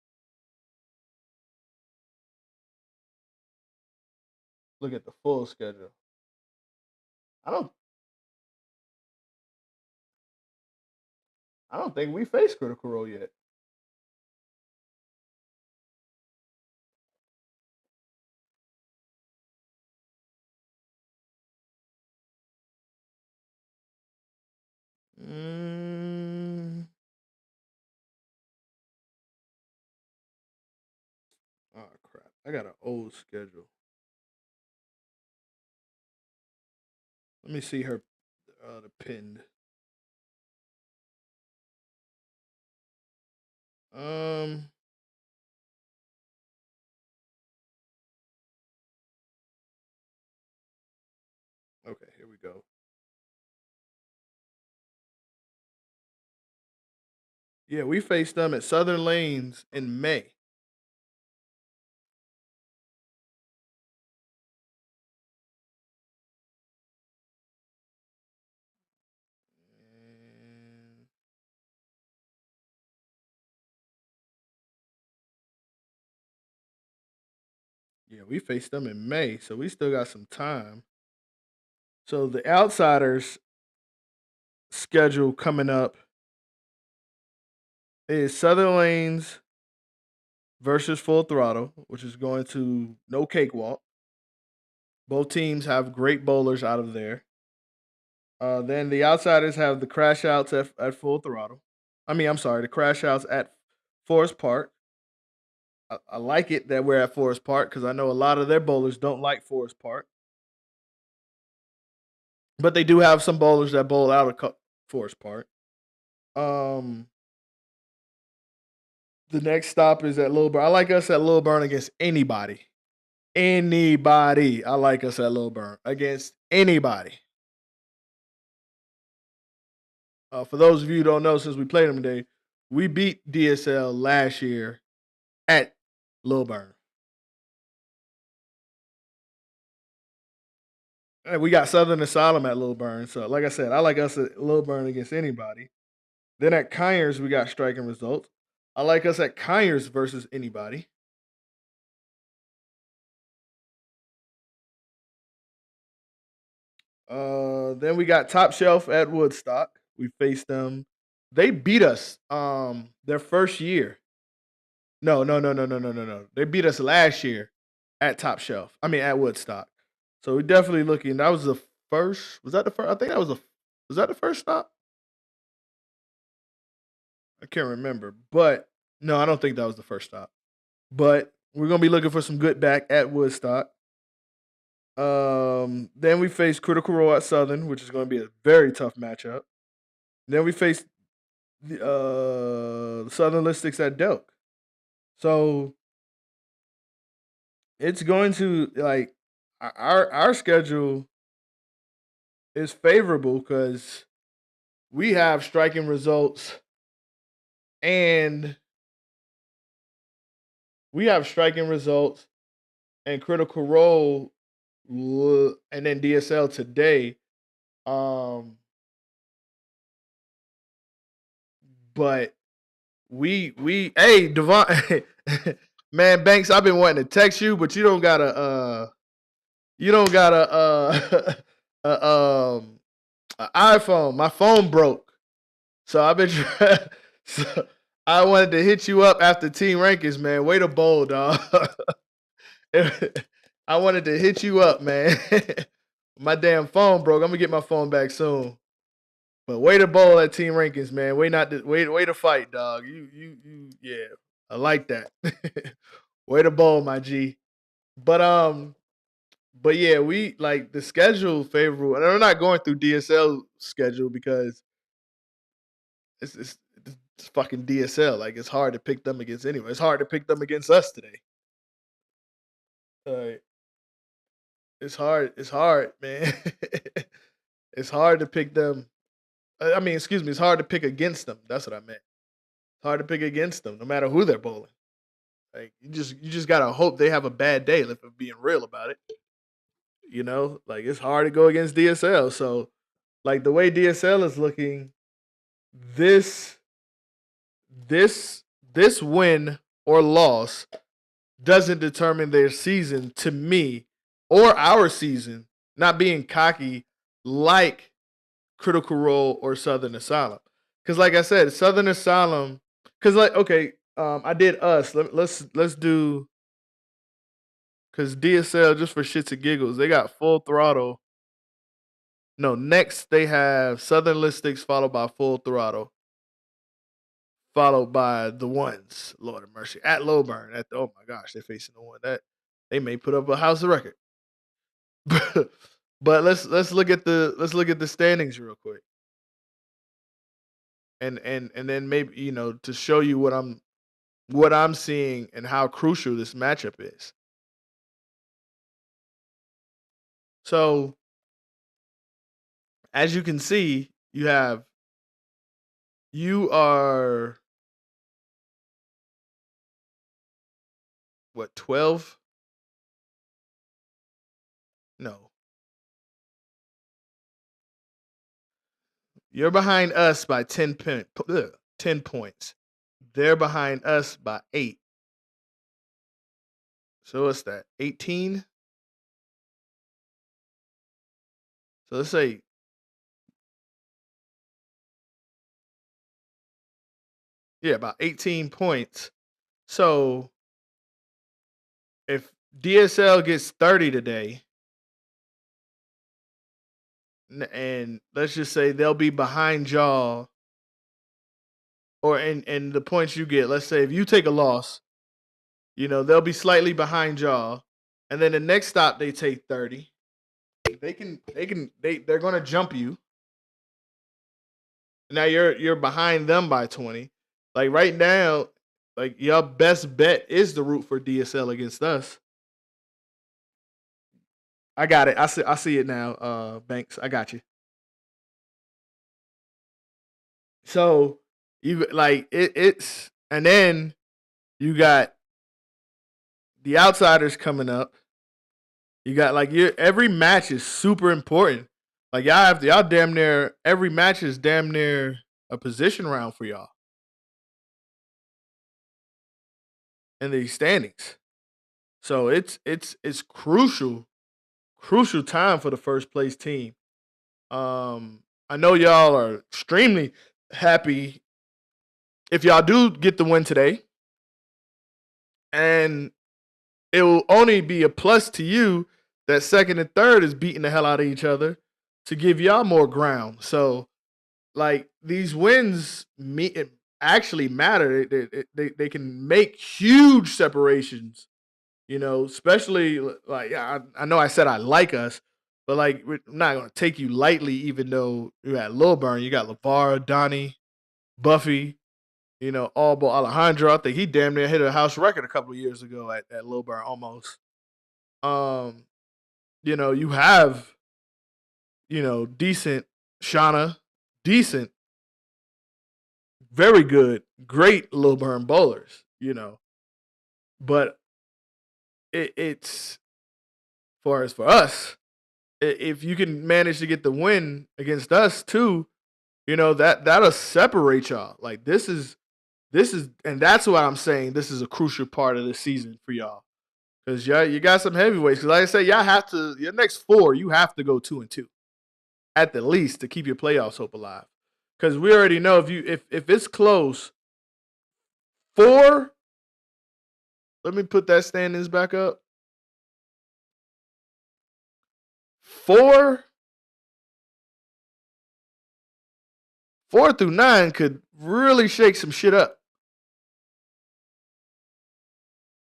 A: Look at the full schedule. I don't I don't think we faced Critical Role yet. Mm, oh crap! I got an old schedule. Let me see her the pinned. Um. Okay, here we go. Yeah, we faced them at Southern Lanes in May. And yeah, we faced them in May, so we still got some time. So the Outsiders schedule coming up is Southern Lanes versus Full Throttle, which is going to no cakewalk. Both teams have great bowlers out of there. Then the Outsiders have the Crash Outs at Full Throttle. I'm sorry, the Crash Outs at Forest Park. I like it that we're at Forest Park because I know a lot of their bowlers don't like Forest Park, but they do have some bowlers that bowl out of Forest Park. Um, the next stop is at Little Burn. I like us at Little Burn against anybody. Anybody. I like us at Little Burn against anybody. For those of you who don't know, since we played them today, we beat DSL last year at Little Burn. And we got Southern Asylum at Little Burn. So, like I said, I like us at Little Burn against anybody. Then at Conyers, we got striking results. I like us at Conyers versus anybody. Then we got Top Shelf at Woodstock. We faced them. They beat us their first year. No. They beat us last year at Top Shelf. I mean at Woodstock. So we're definitely looking. That was the first. Was that the first? I think that was was that the first stop? I can't remember. But no, I don't think that was the first stop. But we're gonna be looking for some good back at Woodstock. Then we face Critical Role at Southern, which is going to be a very tough matchup. Then we face the Southern Listics at Delk. So it's going to like our schedule is favorable because we have striking results and we have striking results and critical role and then DSL today. Um, but we hey Devon man Banks, I've been wanting to text you, but you don't got a iPhone. My phone broke. So I've been trying so I wanted to hit you up after team rankings, man. Way to bowl, dog. I wanted to hit you up, man. My damn phone broke. I'm gonna get my phone back soon. But way to bowl at team rankings, man. Way to fight, dog. You yeah. I like that. Way to bowl, my G. But but yeah, we like the schedule favorable. And I'm not going through DSL schedule because it's it's fucking DSL. Like it's hard to pick them against anyway. It's hard to pick them against us today. Uh, it's hard. It's hard, man. It's hard to pick them. I mean, excuse me. It's hard to pick against them. That's what I meant. It's hard to pick against them, no matter who they're bowling. Like you just gotta hope they have a bad day. If I'm being real about it, like it's hard to go against DSL. So, like the way DSL is looking, this this this win or loss doesn't determine their season to me or our season, not being cocky like Critical Role or Southern Asylum. Because like I said, Southern Asylum, because like okay, I did us. Let's do because DSL just for shits and giggles, they got Full Throttle. No, next they have Southern Listics followed by Full Throttle, followed by the ones. Lord of mercy, at Low Burn. Oh my gosh, they're facing the one that they may put up a house of record. But let's look at the standings real quick, and then maybe to show you what I'm seeing and how crucial this matchup is. So as you can see, you are what 12? No, you're behind us by 10 points. They're behind us by 8. So what's that? 18. So let's say yeah, about 18 points. So if DSL gets 30 today, and let's just say they'll be behind y'all, or and the points you get. Let's say if you take a loss, they'll be slightly behind y'all, and then the next stop they take 30. They're gonna jump you. Now you're behind them by 20. Like right now, like your best bet is to root for DSL against us. I got it. I see it now, Banks. I got you. So you like it's and then you got the outsiders coming up. You got like every match is super important. Like y'all damn near every match is damn near a position round for y'all in the standings. So it's crucial time for the first place team. I know y'all are extremely happy if y'all do get the win today, and it will only be a plus to you that second and third is beating the hell out of each other to give y'all more ground. So, like these wins actually matter. They can make huge separations. Especially like I know I said I like us, but like we're not gonna take you lightly. Even though you got Lil Burn, you got LeVar, Donnie, Buffy. Albo Alejandro. I think he damn near hit a house record a couple of years ago at Lilburn almost. Um, you have, decent Shauna, decent, very good, great Lilburn bowlers. But it's far as for us, if you can manage to get the win against us too, that'll separate y'all. Like this is, and that's why I'm saying this is a crucial part of the season for y'all. Because you got some heavyweights. Because like I said, y'all have to your next four, you have to go 2-2 at the least to keep your playoffs hope alive. Because we already know if it's close, four. Let me put that standings back up. 4 through 9 could really shake some shit up.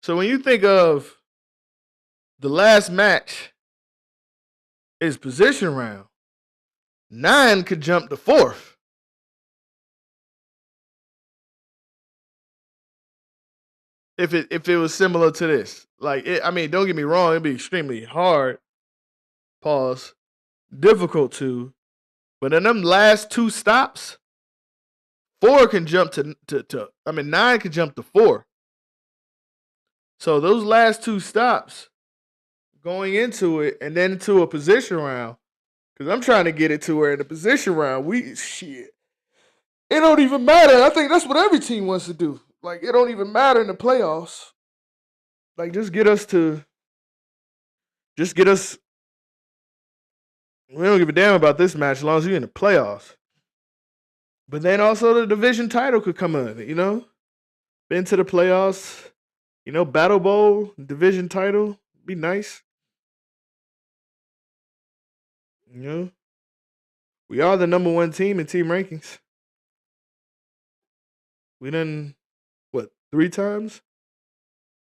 A: So when you think of the last match is position round, 9 could jump to 4th. If it was similar to this. Don't get me wrong, it'd be extremely hard. Pause. Difficult to. But in them last 2 stops, 4 can jump to 9 can jump to 4. So those last 2 stops going into it and then to a position round, because I'm trying to get it to where in the position round, it don't even matter. I think that's what every team wants to do. Like, it don't even matter in the playoffs. Like, just get us. We don't give a damn about this match as long as you're in the playoffs. But then also the division title could come in, Been to the playoffs, Battle Bowl, division title, be nice. We are the number 1 team in team rankings. We done, 3 times?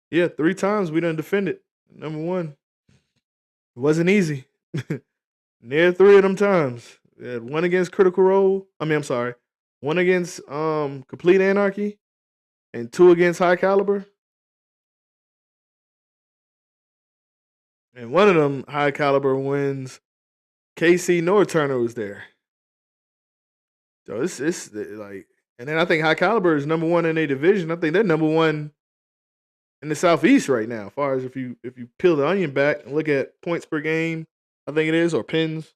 A: Yeah, 3 times we done defended number 1. It wasn't easy. Near 3 of them times. We had 1 against Critical Role. I'm sorry. 1 against Complete Anarchy and 2 against High Caliber. And one of them High Caliber wins. KC North Turner was there. So it's like, and then I think High Caliber is number 1 in a division. I think they're number 1 in the Southeast right now. As far as if you peel the onion back and look at points per game, I think it is, or pins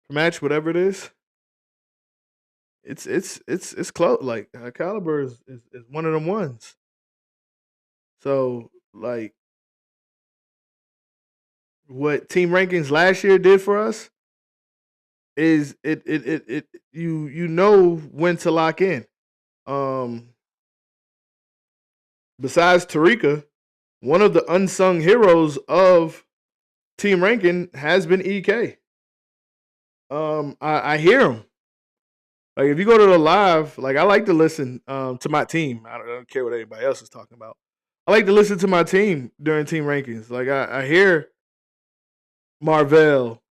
A: per match, whatever it is. It's close. Like, High Caliber is one of them ones. So, like, what team rankings last year did for us is you know when to lock in. Besides Tarika, one of the unsung heroes of team ranking has been EK. I hear him. Like, if you go to the live, like, I like to listen to my team. I don't care what anybody else is talking about. I like to listen to my team during team rankings. Like, I hear Marvell,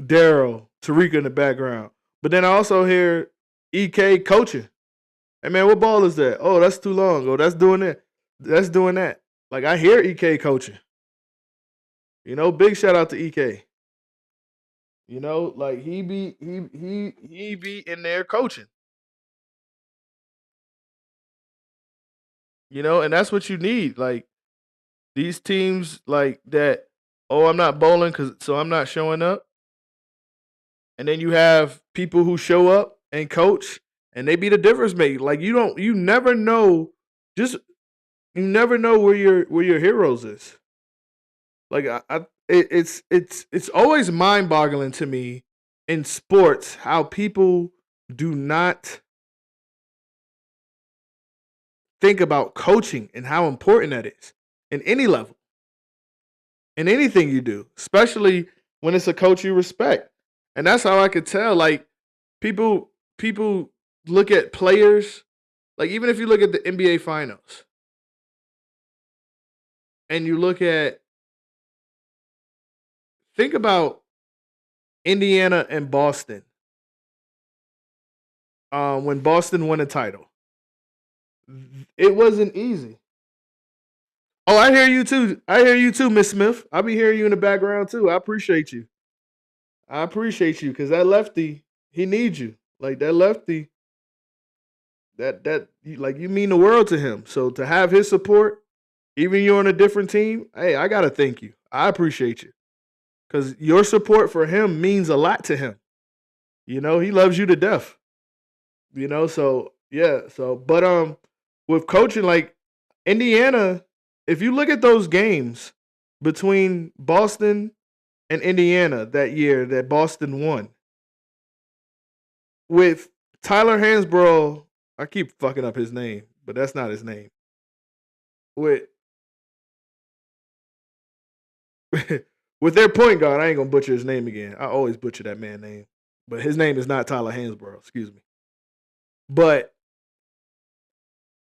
A: Daryl, Tarika in the background. But then I also hear EK coaching. Hey, man, what ball is that? Oh, that's too long. Oh, that's doing that. That's doing that. Like, I hear EK coaching. Big shout out to EK. Like, he be in there coaching. And that's what you need. Like, these teams like that, oh, I'm not bowling so I'm not showing up. And then you have people who show up and coach and they be the difference maker. Like, you never know where your heroes is. Like, it's always mind-boggling to me in sports how people do not think about coaching and how important that is in any level, in anything you do, especially when it's a coach you respect. And that's how I could tell. Like, people look at players, like, even if you look at the NBA Finals and you think about Indiana and Boston when Boston won a title. It wasn't easy. Oh, I hear you too. I hear you too, Miss Smith. I'll be hearing you in the background too. I appreciate you. I appreciate you because that lefty, he needs you. Like that lefty, like you mean the world to him. So to have his support, even you're on a different team, hey, I gotta thank you. I appreciate you because your support for him means a lot to him. You know, he loves you to death. You know, so yeah, so but with coaching like Indiana, if you look at those games between Boston and Indiana that year that Boston won, with Tyler Hansbrough, I keep fucking up his name, but that's not his name. With with their point guard, I ain't gonna butcher his name again. I always butcher that man's name, but his name is not Tyler Hansbrough. Excuse me. But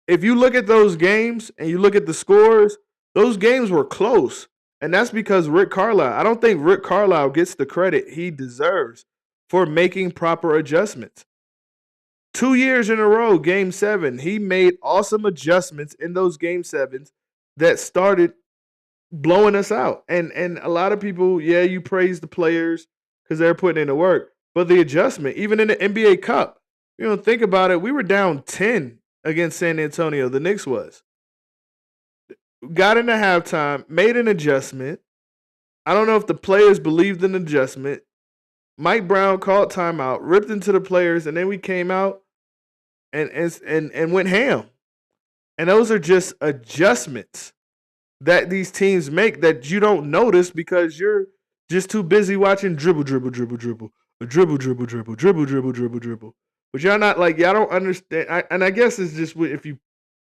A: if you look at those games and you look at the scores, those games were close. And that's because Rick Carlisle, I don't think Rick Carlisle gets the credit he deserves for making proper adjustments. 2 years in a row, game 7, he made awesome adjustments in those game 7s that started blowing us out. And a lot of people, yeah, you praise the players because they're putting in the work. But the adjustment, even in the NBA Cup, you know, think about it. We were down 10 against San Antonio. The Knicks was. Got into halftime, made an adjustment. I don't know if the players believed in the adjustment. Mike Brown called timeout, ripped into the players, and then we came out and went ham. And those are just adjustments that these teams make that you don't notice because you're just too busy watching dribble, dribble, dribble, dribble, dribble, dribble, dribble, dribble, dribble, dribble, dribble. But y'all not like y'all don't understand. And I guess it's just if you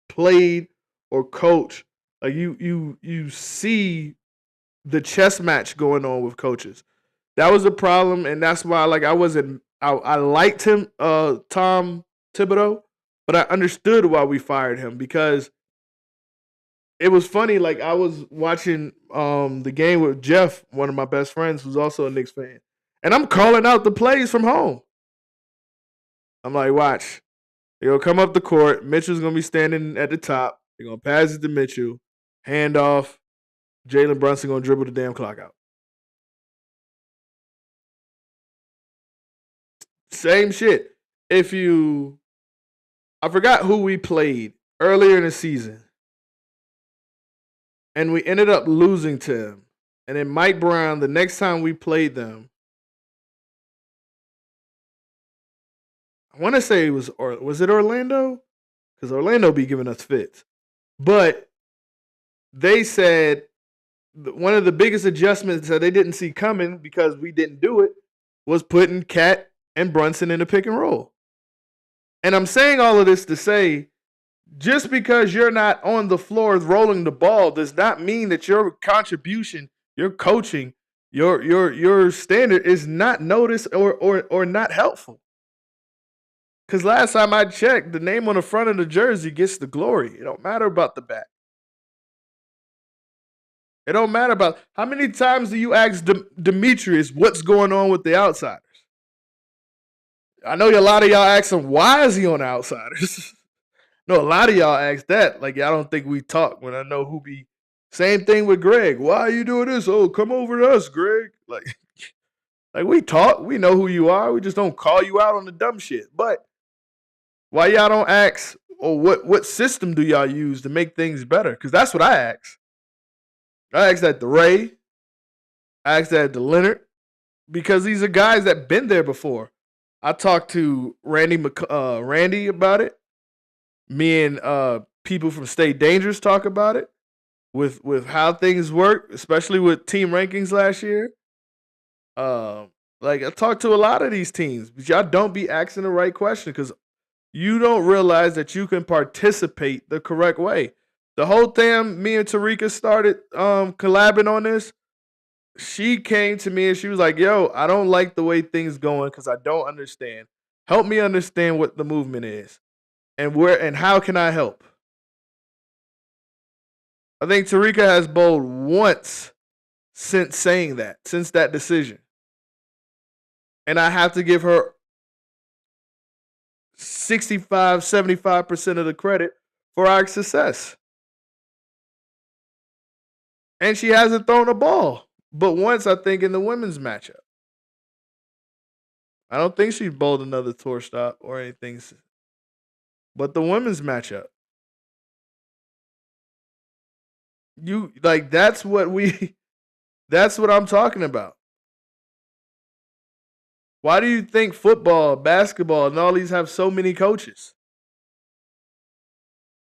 A: played or coach, like you see the chess match going on with coaches. That was a problem, and that's why like I liked him, Tom Thibodeau, but I understood why we fired him because it was funny. Like I was watching the game with Jeff, one of my best friends, who's also a Knicks fan, and I'm calling out the plays from home. I'm like, watch, they're gonna come up the court. Mitchell's gonna be standing at the top. They're gonna pass it to Mitchell, hand off. Jalen Brunson gonna dribble the damn clock out. Same shit. If you, I forgot who we played earlier in the season, and we ended up losing to him. And then Mike Brown, the next time we played them, I want to say it was it Orlando? Because Orlando be giving us fits. But they said one of the biggest adjustments that they didn't see coming because we didn't do it was putting Cat and Brunson in a pick and roll. And I'm saying all of this to say, just because you're not on the floor rolling the ball does not mean that your contribution, your coaching, your standard is not noticed or not helpful. Because last time I checked, the name on the front of the jersey gets the glory. It don't matter about the back. It don't matter about how many times do you ask Demetrius what's going on with the outsiders? I know a lot of y'all ask him why is he on the outsiders. No, a lot of y'all ask that. Like y'all don't think we talk when I know who be. Same thing with Greg. Why are you doing this? Oh, come over to us, Greg. Like we talk. We know who you are. We just don't call you out on the dumb shit. But why y'all don't ask? Or what system do y'all use to make things better? Because that's what I ask. I asked that to Ray. I asked that to Leonard. Because these are guys that been there before. I talked to Randy about it. Me and people from Stay Dangerous talk about it with how things work, especially with team rankings last year. Like I talked to a lot of these teams, but y'all don't be asking the right question because you don't realize that you can participate the correct way. The whole thing, me and Tarika started collabing on this. She came to me and she was like, "Yo, I don't like the way things going because I don't understand. Help me understand what the movement is, and where and how can I help?" I think Tarika has bowled once since saying that, since that decision. And I have to give her 65, 75% of the credit for our success. And she hasn't thrown a ball, but once, I think, in the women's matchup. I don't think she bowled another tour stop or anything, but the women's matchup. You like that's what we that's what I'm talking about. Why do you think football, basketball, and all these have so many coaches?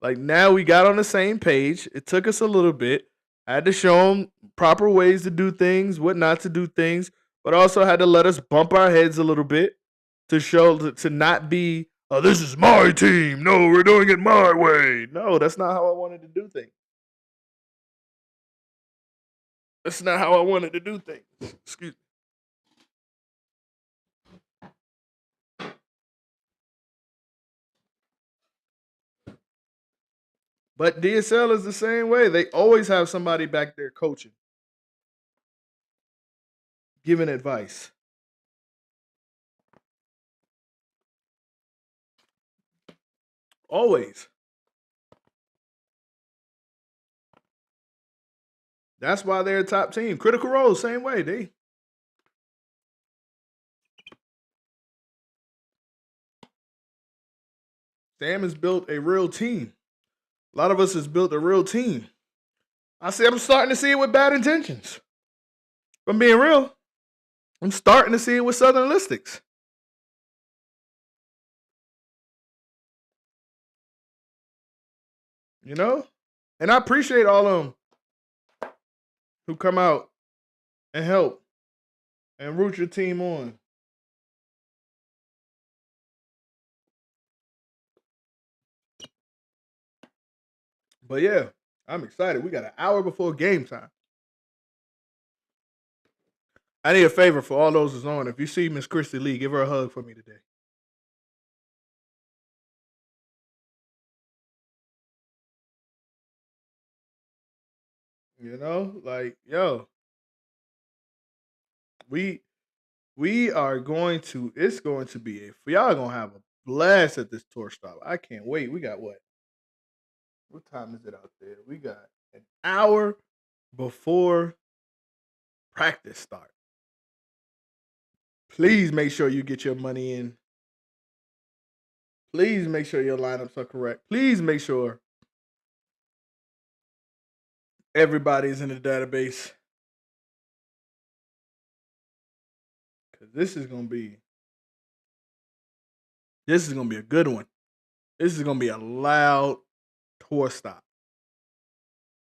A: Like now we got on the same page. It took us a little bit. I had to show them proper ways to do things, what not to do things, but also had to let us bump our heads a little bit to show to not be, oh, this is my team. No, we're doing it my way. No, that's not how I wanted to do things. That's not how I wanted to do things. Excuse me. But DSL is the same way. They always have somebody back there coaching, giving advice. Always. That's why they're a top team. Critical Role, same way. Sam has built a real team. A lot of us has built a real team. I'm starting to see it with Bad Intentions. If I'm being real, I'm starting to see it with Southern Listics. You know? And I appreciate all of them who come out and help and root your team on. But yeah, I'm excited. We got an hour before game time. I need a favor for all those who's on. If you see Miss Christy Lee, give her a hug for me today. You know, like yo, we we are going to. It's going to be a. Y'all gonna have a blast at this tour stop. I can't wait. We got what? What time is it out there? We got an hour before practice start. Please make sure you get your money in. Please make sure your lineups are correct. Please make sure everybody's in the database. Cause this is gonna be a good one. This is gonna be a loud tour stop.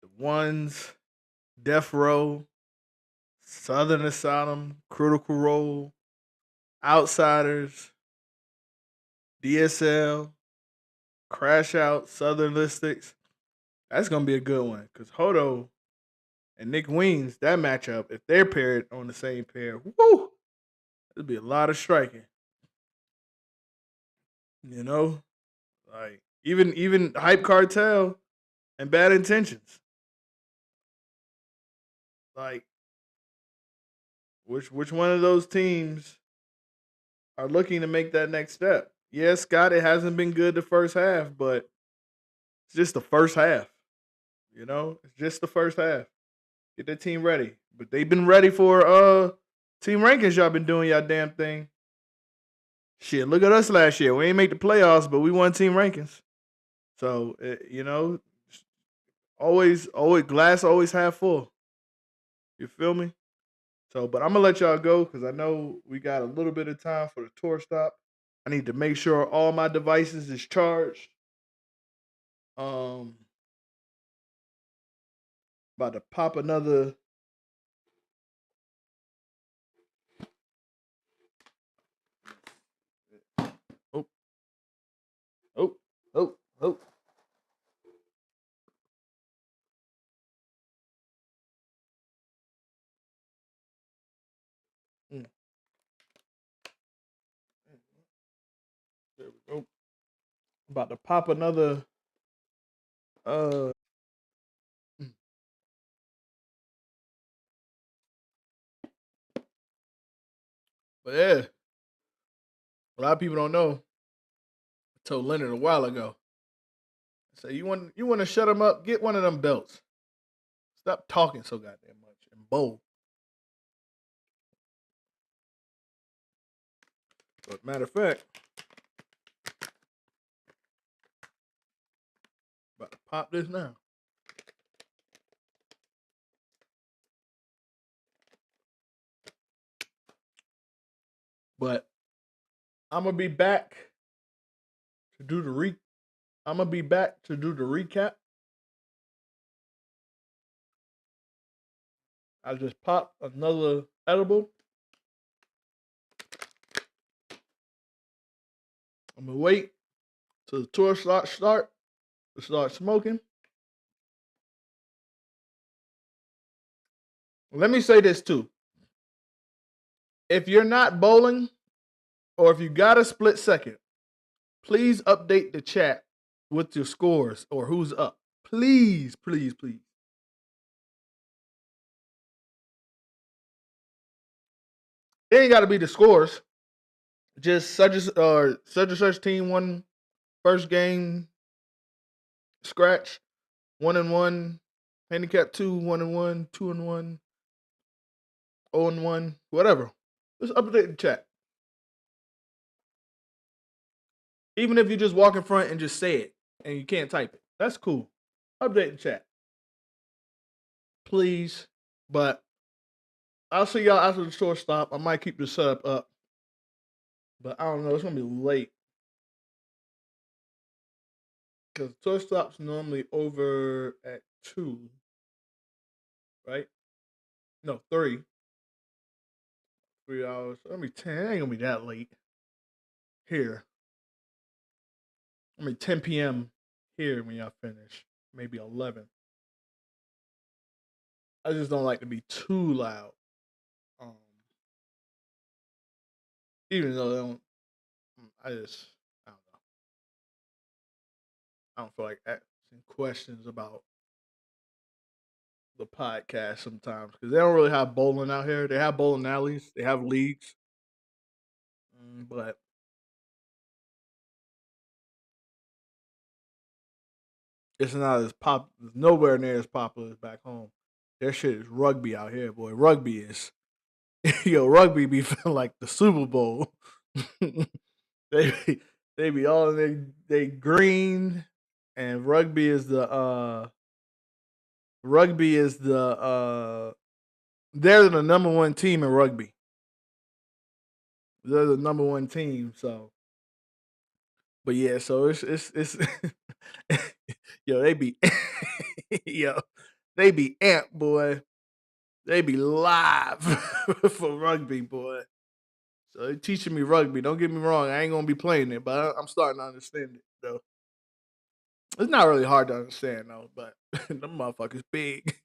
A: The ones, Death Row, Southern Asylum, Critical Role, Outsiders, DSL, Crash Out, Southern Listics. That's gonna be a good one. Cause Hodo and Nick Weens, that matchup, if they're paired on the same pair, woo, it'll be a lot of striking. You know? Like even Hype Cartel and Bad Intentions. Like which one of those teams are looking to make that next step? Yes, Scott, it hasn't been good the first half, but it's just the first half. You know, it's just the first half. Get that team ready. But they've been ready for team rankings. Y'all been doing y'all damn thing. Shit, look at us last year. We ain't make the playoffs, but we won team rankings. So you know, always glass always half full. You feel me? So, but I'm gonna let y'all go because I know we got a little bit of time for the tour stop. I need to make sure all my devices is charged. Um, about to pop another. Oh, oh, oh, oh. Mm, there we go. About to pop another. Uh, mm, but yeah, a lot of people don't know. I told Leonard a while ago. So you want to shut them up? Get one of them belts. Stop talking so goddamn much and bold. But matter of fact, about to pop this now. But I'm gonna be back to do the I'm gonna be back to do the recap. I just popped another edible. I'm gonna wait till the tour start to start smoking. Let me say this too. If you're not bowling, or if you got a split second, please update the chat with your scores or who's up. Please, please, please. It ain't got to be the scores. Just such and such team won first game, scratch, 1-1, handicap 2, 1-1, 2-1, 0-1, whatever. Just update the chat. Even if you just walk in front and just say it and you can't type it, that's cool. Update the chat, please. But I'll see y'all after the tour stop. I might keep the setup up, but I don't know. It's gonna be late because tour stop's normally over at 2, right? No, 3. 3 hours. It's gonna be 10. It ain't gonna be that late here. I mean 10 p.m. here when y'all finish. Maybe 11. I just don't like to be too loud. Um, Even though they don't, I just I don't know. I don't feel like asking questions about the podcast sometimes because they don't really have bowling out here. They have bowling alleys. They have leagues, but it's not as pop. It's nowhere near as popular as back home. Their shit is rugby out here, boy. Rugby is rugby be feeling like the Super Bowl. they be, they be all in they green, and rugby is they're the number one team in rugby. They're the number one team. So, but yeah, so it's yo they be yo they be amped, boy. They be live for rugby, boy. So they teaching me rugby. Don't get me wrong, I ain't gonna be playing it, but I'm starting to understand it though. It's not really hard to understand though, but them motherfuckers big.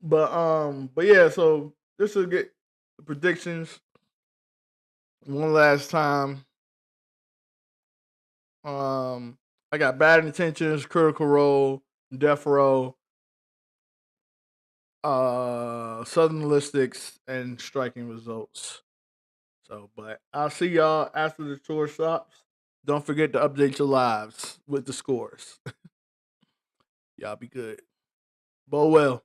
A: But yeah, so this will get the predictions one last time. I got Bad Intentions, Critical Role, Death Row, Southern Listics, and Striking Results. So, but I'll see y'all after the tour stops. Don't forget to update your lives with the scores. Y'all be good. Bow well.